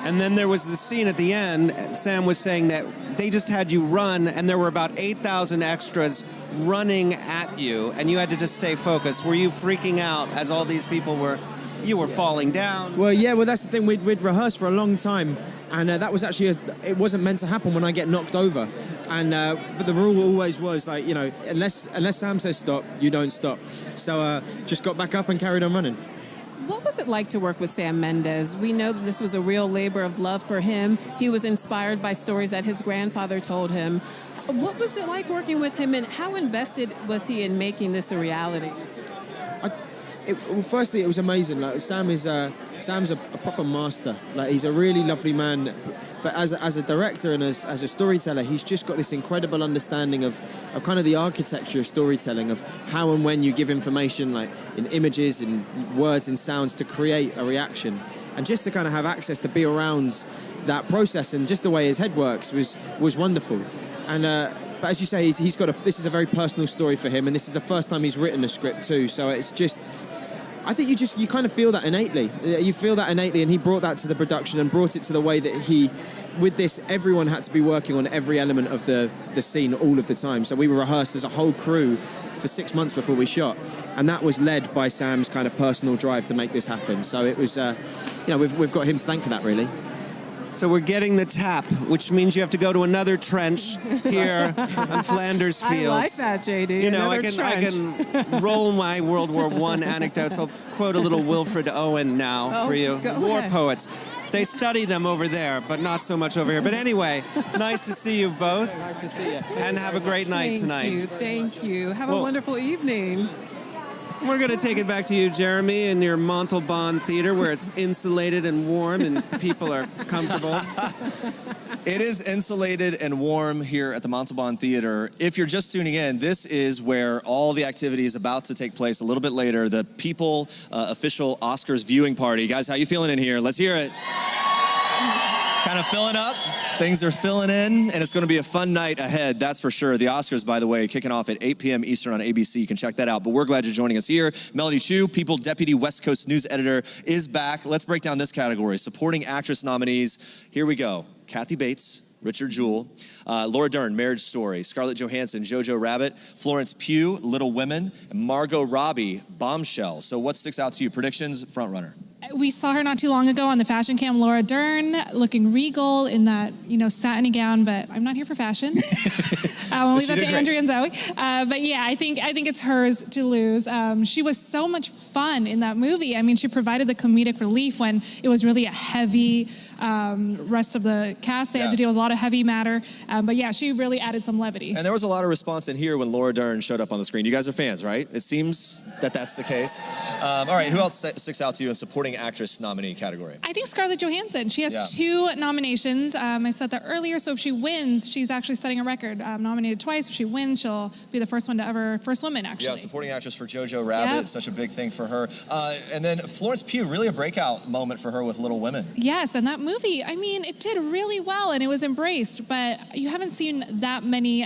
And then there was the scene at the end, Sam was saying that they just had you run, and there were about 8,000 extras running at you, and you had to just stay focused. Were you freaking out as all these people were falling down? Well, yeah, that's the thing. We'd rehearsed for a long time, and that was actually, it wasn't meant to happen when I get knocked over. And but the rule always was, like, unless Sam says stop, you don't stop. So just got back up and carried on running. What was it like to work with Sam Mendes? We know that this was a real labor of love for him. He was inspired by stories that his grandfather told him. What was it like working with him, and how invested was he in making this a reality? Well, firstly, it was amazing. Like Sam's a proper master. Like he's a really lovely man, but as a director and as a storyteller, he's just got this incredible understanding of kind of the architecture of storytelling, of how and when you give information, like in images, in words, and sounds, to create a reaction, and just to kind of have access to be around that process, and just the way his head works was wonderful. And but as you say, this is a very personal story for him, and this is the first time he's written a script too. So it's just, I think you kind of feel that innately. You feel that innately, and he brought that to the production and brought it to the way that with this, everyone had to be working on every element of the scene all of the time. So we were rehearsed as a whole crew for 6 months before we shot, and that was led by Sam's kind of personal drive to make this happen. So it was, we've got him to thank for that, really. So we're getting the tap, which means you have to go to another trench here on Flanders Fields. I like that, JD. You know, I can roll my World War I anecdotes. I'll quote a little Wilfred Owen now for you. War poets. They study them over there, but not so much over here. But anyway, nice to see you both. Nice to see you. And have a great night tonight. Thank you. Have a wonderful evening. We're going to take it back to you, Jeremy, in your Montalban Theater, where it's insulated and warm and people are comfortable. It is insulated and warm here at the Montalban Theater. If you're just tuning in, this is where all the activity is about to take place a little bit later. The People official Oscars viewing party. Guys, how you feeling in here? Let's hear it. Kind of filling up. Things are filling in, and it's going to be a fun night ahead, that's for sure. The Oscars, by the way, kicking off at 8 p.m. Eastern on ABC. You can check that out. But we're glad you're joining us here. Melody Chu, People Deputy West Coast News Editor, is back. Let's break down this category. Supporting Actress nominees. Here we go. Kathy Bates, Richard Jewell, Laura Dern, Marriage Story, Scarlett Johansson, Jojo Rabbit, Florence Pugh, Little Women, and Margot Robbie, Bombshell. So what sticks out to you? Predictions, frontrunner. We saw her not too long ago on the fashion cam, Laura Dern, looking regal in that, satiny gown, but I'm not here for fashion. I'll leave that to Andrea and Zoe. But yeah, I think it's hers to lose. She was so much fun in that movie. I mean, she provided the comedic relief when it was really a heavy rest of the cast. They had to deal with a lot of heavy matter. But yeah, she really added some levity. And there was a lot of response in here when Laura Dern showed up on the screen. You guys are fans, right? It seems that that's the case. All right, who else sticks out to you in supporting actress nominee category? I think Scarlett Johansson. She has 2 nominations. I said that earlier, so if she wins, she's actually setting a record. Nominated twice. If she wins, she'll be the first woman, actually. Yeah, supporting actress for Jojo Rabbit, such a big thing for her. And then Florence Pugh, really a breakout moment for her with Little Women. Yes, and that movie, I mean, it did really well and it was embraced, but you haven't seen that many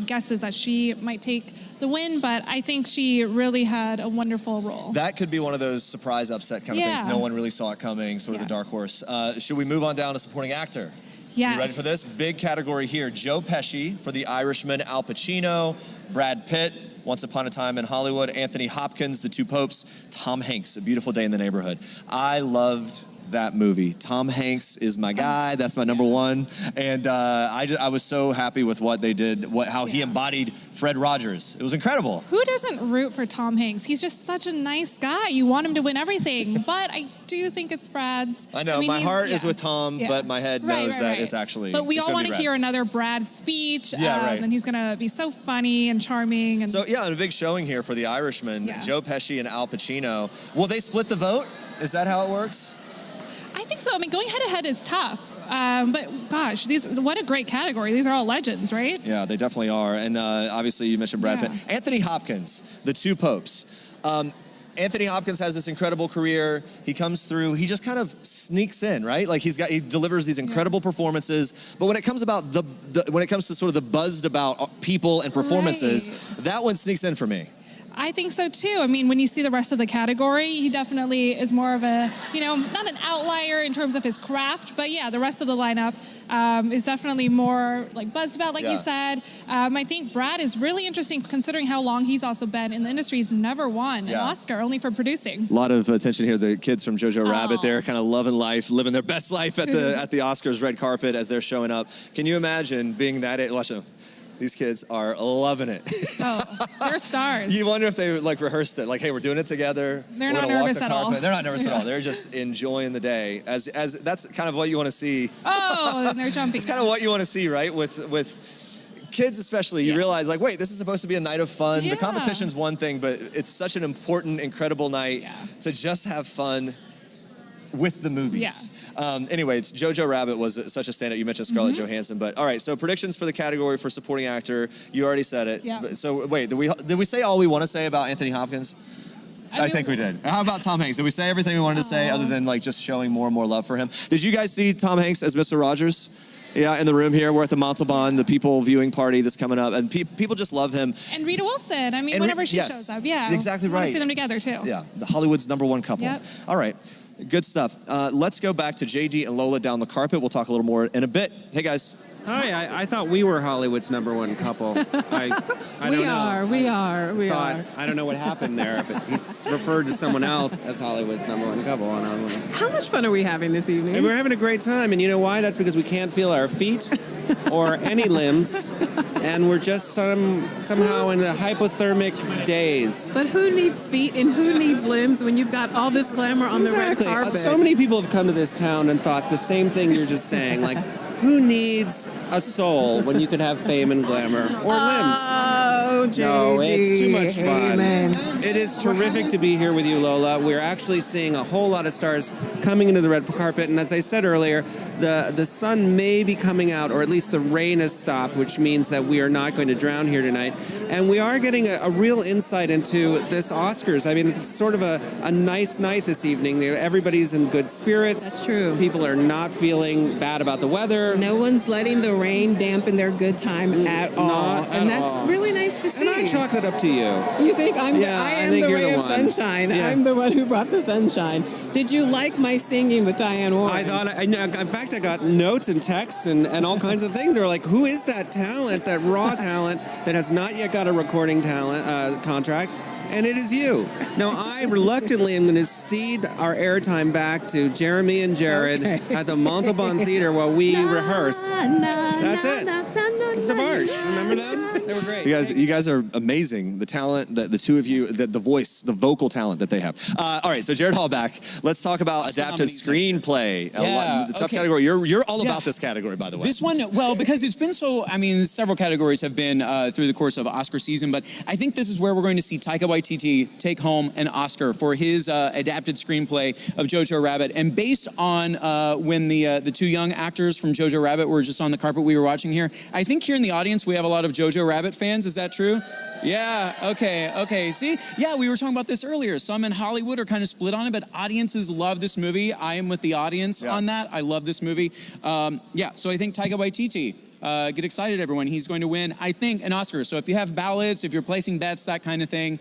guesses that she might take the win, but I think she really had a wonderful role. That could be one of those surprise upset kind of things. No one really saw it coming, sort of the dark horse. Should we move on down to supporting actor? Yes. You ready for this? Big category here. Joe Pesci for The Irishman, Al Pacino, Brad Pitt, Once Upon a Time in Hollywood, Anthony Hopkins, The Two Popes, Tom Hanks, A Beautiful Day in the Neighborhood. I loved that movie. Tom Hanks is my guy. That's my number one. And I was so happy with what they did, how he embodied Fred Rogers. It was incredible. Who doesn't root for Tom Hanks? He's just such a nice guy. You want him to win everything. But I do think it's Brad's. I know. My heart is with Tom, but my head knows that it's actually. But we all want to hear another Brad speech. And he's going to be so funny and charming. And so, and a big showing here for The Irishman. Joe Pesci and Al Pacino. Will they split the vote? Is that how it works? I think so. I mean, going head-to-head is tough. But gosh, what a great category. These are all legends, right? Yeah, they definitely are. And obviously you mentioned Brad Pitt. Anthony Hopkins, The Two Popes. Anthony Hopkins has this incredible career. He comes through, he just kind of sneaks in, right? Like he delivers these incredible performances. But when it comes to sort of the buzzed about people and performances, that one sneaks in for me. I think so too. I mean, when you see the rest of the category, he definitely is more of a, not an outlier in terms of his craft, but yeah, the rest of the lineup is definitely more like buzzed about, like you said. I think Brad is really interesting considering how long he's also been in the industry. He's never won an Oscar, only for producing. A lot of attention here. The kids from Jojo Rabbit there, kind of loving life, living their best life at the Oscars red carpet as they're showing up. Can you imagine being that age? Watch them. These kids are loving it. Oh, they're stars. You wonder if they like rehearsed it, like, hey, we're doing it together. They're we're not gonna walk nervous the at all. carpet. They're not nervous at Yeah. all. They're just enjoying the day. As that's kind of what you want to see. Oh, and they're jumping. It's kind of what you want to see, right? With kids especially, you realize like, wait, this is supposed to be a night of fun. Yeah. The competition's one thing, but it's such an important, incredible night to just have fun with the movies. Anyway, it's Jojo Rabbit was such a standout. You mentioned Scarlett Johansson, but all right. So predictions for the category for supporting actor. You already said it. Yeah. So wait, did we say all we want to say about Anthony Hopkins? I think we did. How about Tom Hanks? Did we say everything we wanted to say other than like just showing more and more love for him? Did you guys see Tom Hanks as Mr. Rogers? Yeah, in the room here. We're at the Montalban, the people viewing party that's coming up, and people just love him. And Rita Wilson. I mean, And whenever she yes, shows up, yeah. exactly I want right. to see them together too. Yeah, the Hollywood's #1 couple. Yep. All right, good stuff. Let's go back to JD and Lola down the carpet. We'll talk a little more in a bit. Hey, guys. Hi, I thought we were Hollywood's #1 couple. I don't We know. are. We are. I don't know what happened there, but he's referred to someone else as Hollywood's #1 couple. And I'm like, How much fun are we having this evening? and we're having a great time, and you know why? That's because we can't feel our feet or any limbs, and we're just somehow in a hypothermic daze. But who needs feet and who needs limbs when you've got all this glamour on the red carpet? So many people have come to this town and thought the same thing you're just saying. Like, who needs a soul when you could have fame and glamour or limbs? Oh, JD. No, it's too much fun. Amen. It is terrific to be here with you, Lola. We're actually seeing a whole lot of stars coming into the red carpet, and as I said earlier, the sun may be coming out, or at least the rain has stopped, which means that we are not going to drown here tonight. And we are getting a real insight into this Oscars. I mean, it's sort of a nice night this evening. Everybody's in good spirits. That's true. People are not feeling bad about the weather. No one's letting the rain dampen their good time at all. Not and at that's all. really nice to see. And I chalk that up to you. You think I I am think the you're ray the of one. sunshine. Yeah. I'm the one who brought the sunshine. Did you like my singing with Diane Warren? I thought, in fact, I got notes and texts and all kinds of things. They were like, who is that talent, that raw talent that has not yet got a recording contract? And it is you. Now, I reluctantly am going to cede our airtime back to Jeremy and Jared at the Montalban Theater while we rehearse. That's it. It's the Barge. Remember them? They were great. You guys are amazing. The talent, the two of you, the voice, the vocal talent that they have. All right, so Jared Hallback, let's talk about adapted screenplay. The tough category. You're all about this category, by the way. This one, well, because it's been so, I mean, several categories have been through the course of Oscar season, but I think this is where we're going to see Taika Waititi take home an Oscar for his adapted screenplay of Jojo Rabbit. And based on when the two young actors from Jojo Rabbit were just on the carpet we were watching here, I think here in the audience we have a lot of Jojo Rabbit fans. Is that true? Yeah, okay. See? Yeah, we were talking about this earlier. Some in Hollywood are kind of split on it, but audiences love this movie. I am with the audience on that. I love this movie. So I think Taika Waititi, get excited, everyone. He's going to win, I think, an Oscar. So if you have ballots, if you're placing bets, that kind of thing,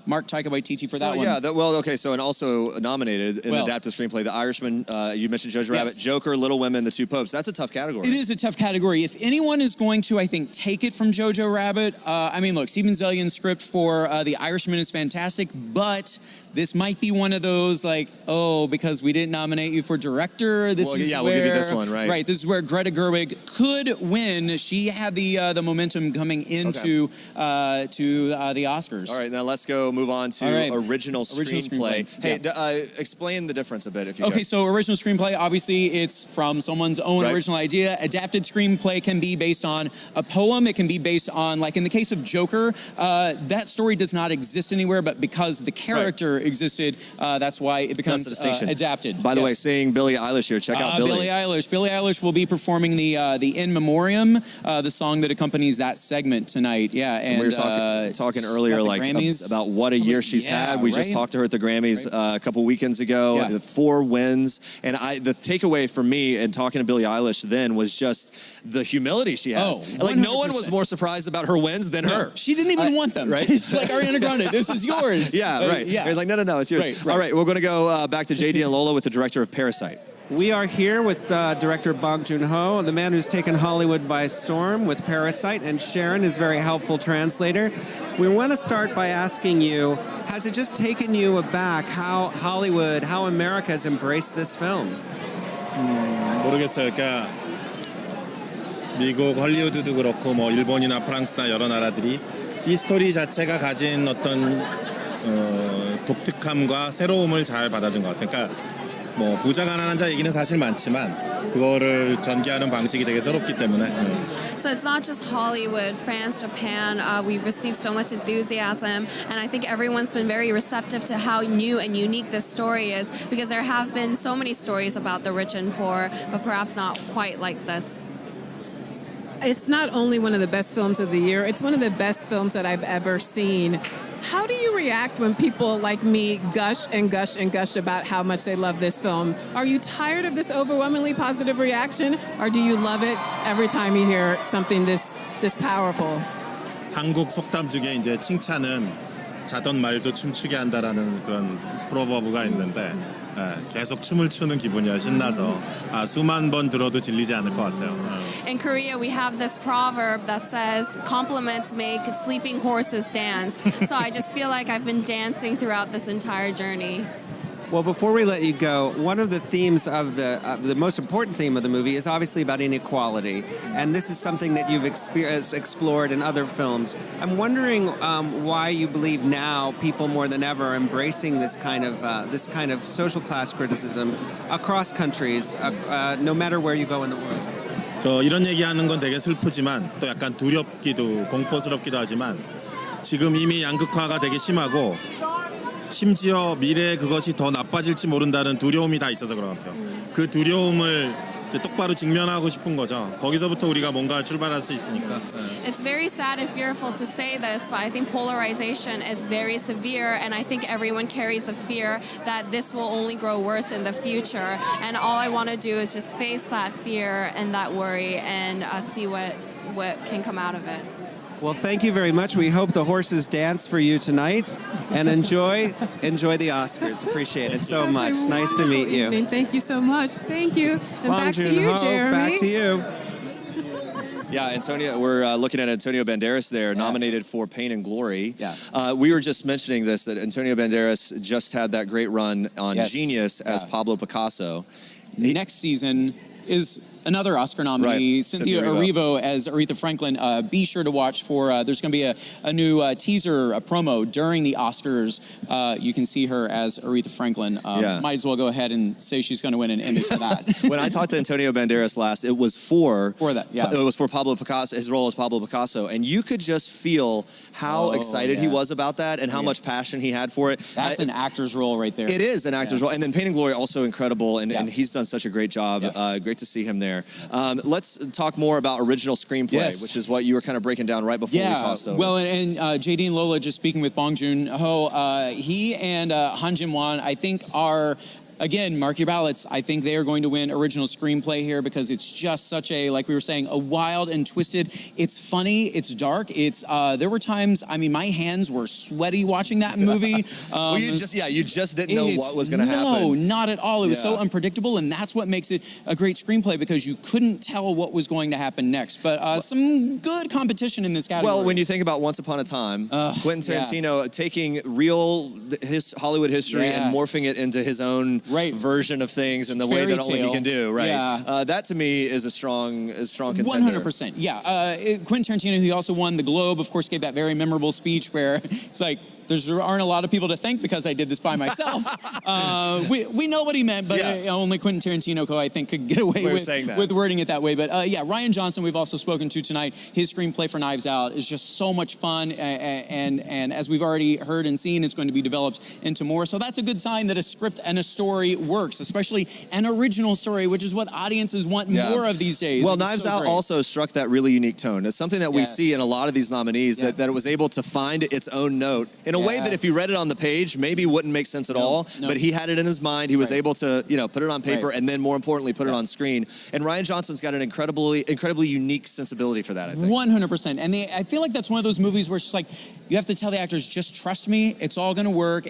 mark Taika Waititi for that one. Yeah, and also nominated in adapted screenplay, The Irishman, you mentioned Jojo Rabbit, Joker, Little Women, The Two Popes. That's a tough category. It is a tough category. If anyone is going to, I think, take it from Jojo Rabbit, I mean, look, Steven Zellion's script for The Irishman is fantastic, but this might be one of those, like, oh, because we didn't nominate you for director, this is where... we'll give you this one, right? Right, this is where Greta Gerwig could win. She had the momentum coming into the Oscars. All right, now let's move on to original screenplay. Hey, explain the difference a bit, if you could. Okay, so original screenplay, obviously, it's from someone's own original idea. Adapted screenplay can be based on a poem. It can be based on, like in the case of Joker, that story does not exist anywhere, but because the character existed, that's why it becomes adapted. By the way, seeing Billie Eilish here, check out Billie. Billie Eilish. Billie Eilish will be performing the In Memoriam, the song that accompanies that segment tonight. Yeah, and we were talking earlier, about what a year she's had. We just talked to her at the Grammys a couple weekends ago. Yeah. 4 wins, and the takeaway for me in talking to Billie Eilish then was just the humility she has. Like no one was more surprised about her wins than her. She didn't even want them. Right? She's like, Ariana Grande, this is yours. Yeah, right. Yeah. He's like, no, it's yours. Right. All right, we're going to go back to JD and Lola with the director of Parasite. We are here with director Bong Joon-ho, the man who's taken Hollywood by storm with Parasite, and Sharon is a very helpful translator. We want to start by asking you, has it just taken you aback how Hollywood, how America has embraced this film? 모르겠어요. 그러니까 미국 헐리우드도 그렇고 뭐 일본이나 프랑스나 여러 나라들이 이 스토리 자체가 가진 어떤 독특함과 새로움을 잘 받아준 것 같아요. 그러니까 뭐 부자 가난한 자 얘기는 사실 많지만 그거를 전개하는 방식이 되게 새롭기 때문에. So it's not just Hollywood, France, Japan. We've received so much enthusiasm, and I think everyone's been very receptive to how new and unique this story is, because there have been so many stories about the rich and poor, but perhaps not quite like this. It's not only one of the best films of the year, it's one of the best films that I've ever seen. How do you react when people like me gush and gush and gush about how much they love this film? Are you tired of this overwhelmingly positive reaction, or do you love it every time you hear something this powerful? 한국 속담 중에 이제 칭찬은 자던 말도 춤추게 한다라는 그런 프로버브가 있는데 계속 춤을 추는 기분이야. 신나서 수만 번 들어도 질리지 않을 것 같아요. In Korea, we have this proverb that says, compliments make sleeping horses dance. So I just feel like I've been dancing throughout this entire journey. Well, before we let you go, one of the themes of the most important theme of the movie is obviously about inequality, and this is something that you've explored in other films. I'm wondering why you believe now people more than ever are embracing this kind of social class criticism across countries, no matter where you go in the world. 저 이런 얘기하는 건 되게 슬프지만 또 약간 두렵기도 공포스럽기도 하지만 지금 이미 양극화가 되게 심하고. 심지어 미래에 그것이 더 나빠질지 모른다는 두려움이 다 있어서 그런 것 같아요. 그 두려움을 똑바로 직면하고 싶은 거죠. 거기서부터 우리가 뭔가 출발할 수 있으니까. It's very sad and fearful to say this, but I think polarization is very severe, and I think everyone carries the fear that this will only grow worse in the future. And all I want to do is just face that fear and that worry and see what can come out of it. Well, thank you very much. We hope the horses dance for you tonight, and enjoy the Oscars. Appreciate it so much. Nice to meet you. Thank you so much. Thank you. And Bong back to you, Joon-ho, Jeremy. back to you. Yeah, Antonio, we're looking at Antonio Banderas there, nominated for Pain and Glory. Yeah. We were just mentioning this, that Antonio Banderas just had that great run on Genius as Pablo Picasso. Next season is another Oscar nominee, Cynthia Erivo as Aretha Franklin. Be sure to watch for, there's going to be a new teaser, a promo during the Oscars. You can see her as Aretha Franklin. Might as well go ahead and say she's going to win an Emmy for that. When I talked to Antonio Banderas last, it was for that, it was for Pablo Picasso, his role as Pablo Picasso, and you could just feel how excited he was about that and how much passion he had for it. That's an actor's role right there. It is an actor's role, and then Pain and Glory also incredible, and he's done such a great job. Great to see him there. Let's talk more about original screenplay, which is what you were kind of breaking down right before we tossed over. Well, and JD and Lola, just speaking with Bong Joon-ho, he and Han Jin-won, I think, are... Again, mark your ballots. I think they are going to win original screenplay here because it's just such a, like we were saying, a wild and twisted. It's funny. It's dark. It's there were times. I mean, my hands were sweaty watching that movie. Well, you just didn't know what was going to happen. No, not at all. It was so unpredictable, and that's what makes it a great screenplay because you couldn't tell what was going to happen next. But some good competition in this category. Well, when you think about Once Upon a Time, Quentin Tarantino taking real Hollywood history and morphing it into his own version of things in the way that only he can do, that to me is a strong contender. 100%, Quentin Tarantino, he also won the Globe, of course, gave that very memorable speech where it's like, there aren't a lot of people to thank because I did this by myself. We know what he meant, but only Quentin Tarantino, I think, could get away with wording it that way. But Rian Johnson, we've also spoken to tonight. His screenplay for Knives Out is just so much fun, and as we've already heard and seen, it's going to be developed into more. So that's a good sign that a script and a story works, especially an original story, which is what audiences want more of these days. Well, Knives Out also struck that really unique tone. It's something that we see in a lot of these nominees, that it was able to find its own note in a way that if you read it on the page, maybe wouldn't make sense at all, but he had it in his mind. He was able to, put it on paper and then more importantly, put it on screen. And Rian Johnson's got an incredibly unique sensibility for that, I think. 100%. And I feel like that's one of those movies where it's just like, You have to tell the actors, just trust me, it's all going to work.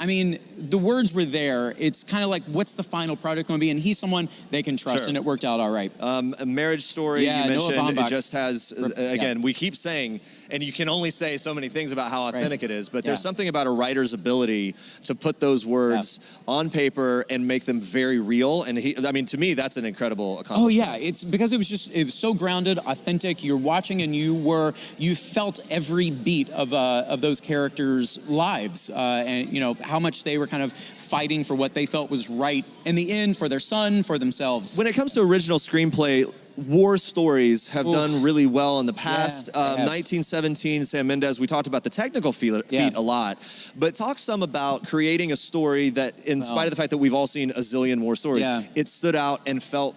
I mean, the words were there. It's kind of like, what's the final product going to be? And he's someone they can trust, and it worked out all right. A Marriage Story, Yeah, you Noah mentioned, it Baumbach's- just has, again, we keep saying, and you can only say so many things about how authentic it is, but there's something about a writer's ability to put those words on paper and make them very real. And I mean, to me, that's an incredible accomplishment. Oh yeah, it's because it was so grounded, authentic. You're watching and you felt every beat of those characters' lives, and you know how much they were kind of fighting for what they felt was right in the end for their son, for themselves. When it comes to original screenplay, war stories have done really well in the past. 1917, Sam Mendes, we talked about the technical feat a lot, but talk some about creating a story that, in spite of the fact that we've all seen a zillion war stories, it stood out and felt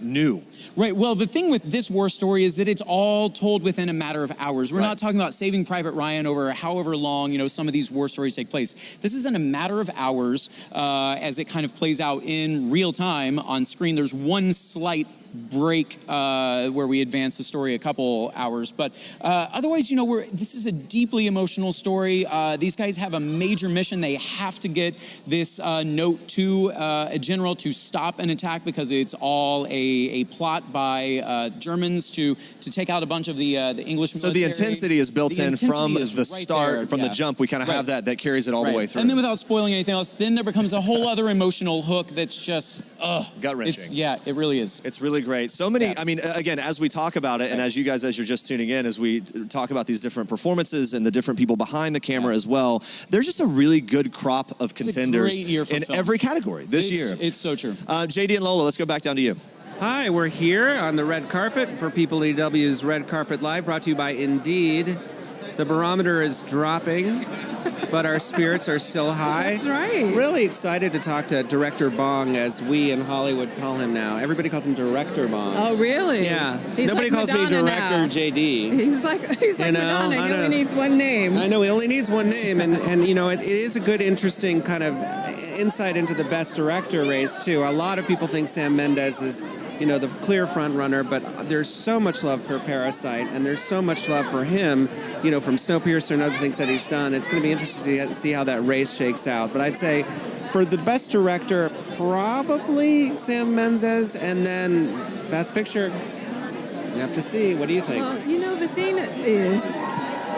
new. Right, well, the thing with this war story is that it's all told within a matter of hours. We're not talking about Saving Private Ryan over however long, you know, some of these war stories take place. This is in a matter of hours as it kind of plays out in real time on screen. There's one slight break where we advance the story a couple hours, but otherwise, you know, this is a deeply emotional story. These guys have a major mission. They have to get this note to a general to stop an attack because it's all a plot by Germans to take out a bunch of the English military. So the intensity is built in from the start, from the jump. We kind of have that carries it all the way through. And then without spoiling anything else, then there becomes a whole other emotional hook that's just gut-wrenching. Yeah, it really is. It's really great. So many, I mean, again, as we talk about it, and as you guys, as you're just tuning in, as we talk about these different performances and the different people behind the camera as well, there's just a really good crop of contenders It's a great year for in film. every category this year. It's so true. JD and Lola, let's go back down to you. Hi, we're here on the red carpet for People EW's Red Carpet Live, brought to you by Indeed. The barometer is dropping, but our spirits are still high. That's right. Really excited to talk to Director Bong, as we in Hollywood call him now. Everybody calls him Director Bong. Oh, really? Yeah. He's Nobody like calls Madonna me Director now. JD. He's like Madonna. He only needs one name. I know, he only needs one name, and you know, it is a good, interesting kind of insight into the best director race, too. A lot of people think Sam Mendes is, you know, the clear front runner, but there's so much love for Parasite, and there's so much love for him, you know, from Snowpiercer and other things that he's done. It's going to be interesting to see how that race shakes out. But I'd say for the best director, probably Sam Mendes, and then Best Picture, you have to see. What do you think? Well, you know, the thing is,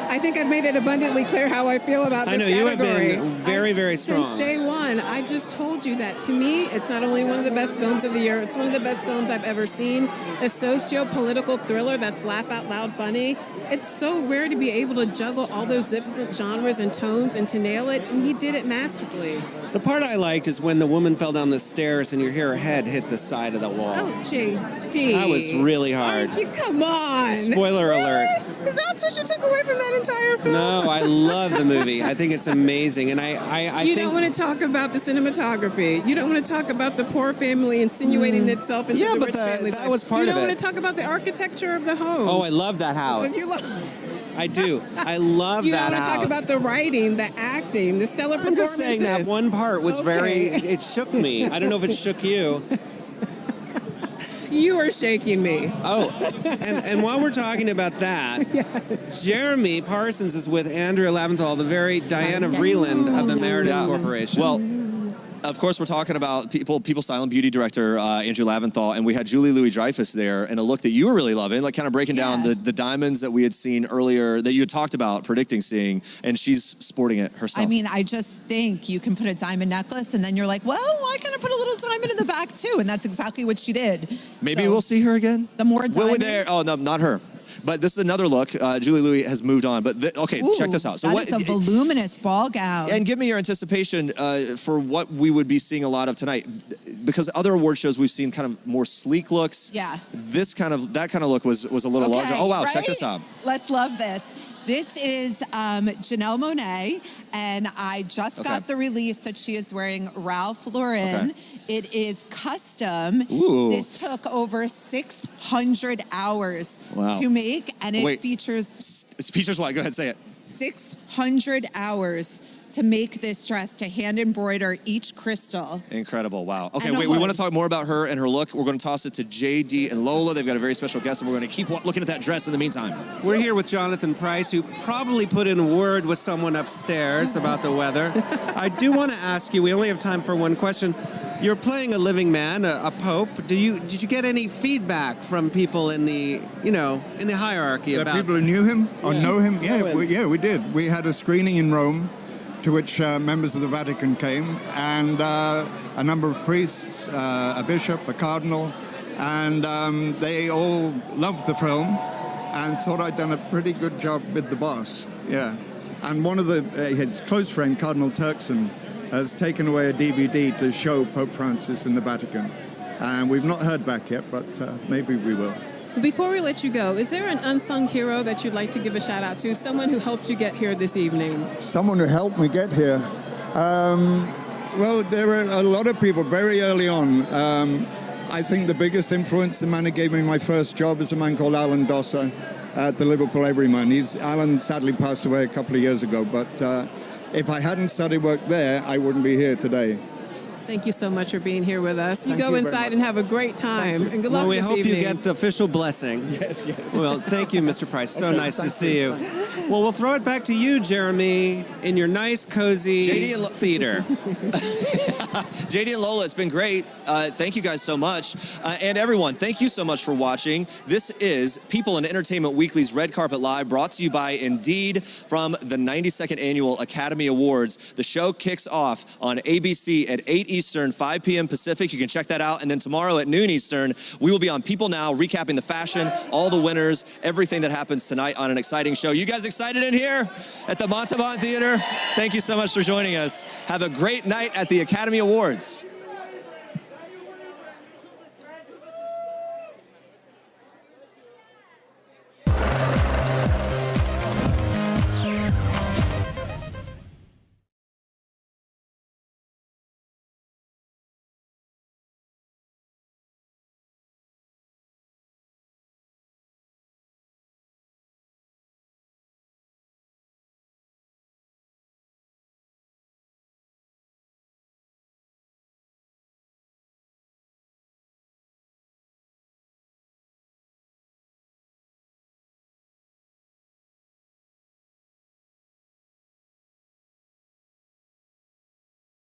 I think I've made it abundantly clear how I feel about this I know, you have category. been very, very strong. Since day one, I just told you that to me, it's not only one of the best films of the year, it's one of the best films I've ever seen. A socio-political thriller that's laugh out loud funny. It's so rare to be able to juggle all those different genres and tones and to nail it, and he did it masterfully. The part I liked is when the woman fell down the stairs and you hear her head hit the side of the wall. Oh, JD. That was really hard. Come on. Spoiler alert. That's what you took away from that entire film? No, I love the movie. I think it's amazing, and I You think don't want to talk about the cinematography. You don't want to talk about the poor family insinuating itself into the rich family's that life. was part of You don't it. want to talk about the architecture of the home. Oh, I love that house. I do. I love You that don't want to house. talk about the writing, the acting, the stellar I'm performances. just saying that one part was it shook me. I don't know if it shook you. You are shaking me. Oh, and while we're talking about that, Jeremy Parsons is with Andrea Laventhal, the very Diana Vreeland of the Meredith Corporation. Well, of course, we're talking about People Silent Beauty director Andrew Laventhal, and we had Julie Louis-Dreyfus there in a look that you were really loving, like kind of breaking down the diamonds that we had seen earlier, that you had talked about predicting seeing, and she's sporting it herself. I mean, I just think you can put a diamond necklace, and then you're like, well, why can't I put a little diamond in the back too? And that's exactly what she did. Maybe So, we'll see her again. The more Will we diamonds. there? Oh no, not her. But this is another look. Julie Louis has moved on. But okay, check this out. So that is a voluminous ball gown. And give me your anticipation for what we would be seeing a lot of tonight, because other award shows we've seen kind of more sleek looks. Yeah. That kind of look was a little larger. Oh wow, check this out. Let's love this. This is Janelle Monáe, and I just got the release that she is wearing Ralph Lauren. Okay. It is custom. Ooh. This took over 600 hours Wow. to make, and it Wait. features... It features what? Go ahead, say it. 600 hours to make this dress, to hand embroider each crystal. Incredible, wow. Okay, And wait, we want to talk more about her and her look. We're going to toss it to JD and Lola. They've got a very special guest, and we're going to keep looking at that dress in the meantime. We're here with Jonathan Price, who probably put in a word with someone upstairs about the weather. I do want to ask you, we only have time for one question. You're playing a living man, a pope. Did you get any feedback from people in the, in the hierarchy The about people who knew him or know him? Yeah, we did. We had a screening in Rome to which members of the Vatican came, and a number of priests, a bishop, a cardinal, and they all loved the film and thought I'd done a pretty good job with the boss. Yeah. And one of his close friend, Cardinal Turkson, has taken away a DVD to show Pope Francis in the Vatican. And we've not heard back yet, but maybe we will. Before we let you go, is there an unsung hero that you'd like to give a shout out to? Someone who helped you get here this evening? Someone who helped me get here. Well, there were a lot of people very early on. I think the biggest influence, the man who gave me my first job, is a man called Alan Dosser at the Liverpool Everyman. Alan sadly passed away a couple of years ago, but if I hadn't studied work there, I wouldn't be here today. Thank you so much for being here with us. Thank Go you very inside much. and have a great time. And good luck Well, we this hope evening. you get the official blessing. Yes. Well, thank you, Mr. Price. So Okay, nice to thank see you. you. Well, we'll throw it back to you, Jeremy, in your nice, cozy JD and theater. JD and Lola, it's been great. Thank you guys so much. And everyone, thank you so much for watching. This is People in Entertainment Weekly's Red Carpet Live, brought to you by Indeed from the 92nd Annual Academy Awards. The show kicks off on ABC at 8 Eastern, 5 p.m. Pacific. You can check that out. And then tomorrow at noon Eastern, we will be on People Now, recapping the fashion, all the winners, everything that happens tonight on an exciting show. You guys excited in here at the Montalban Theater? Thank you so much for joining us. Have a great night at the Academy Awards.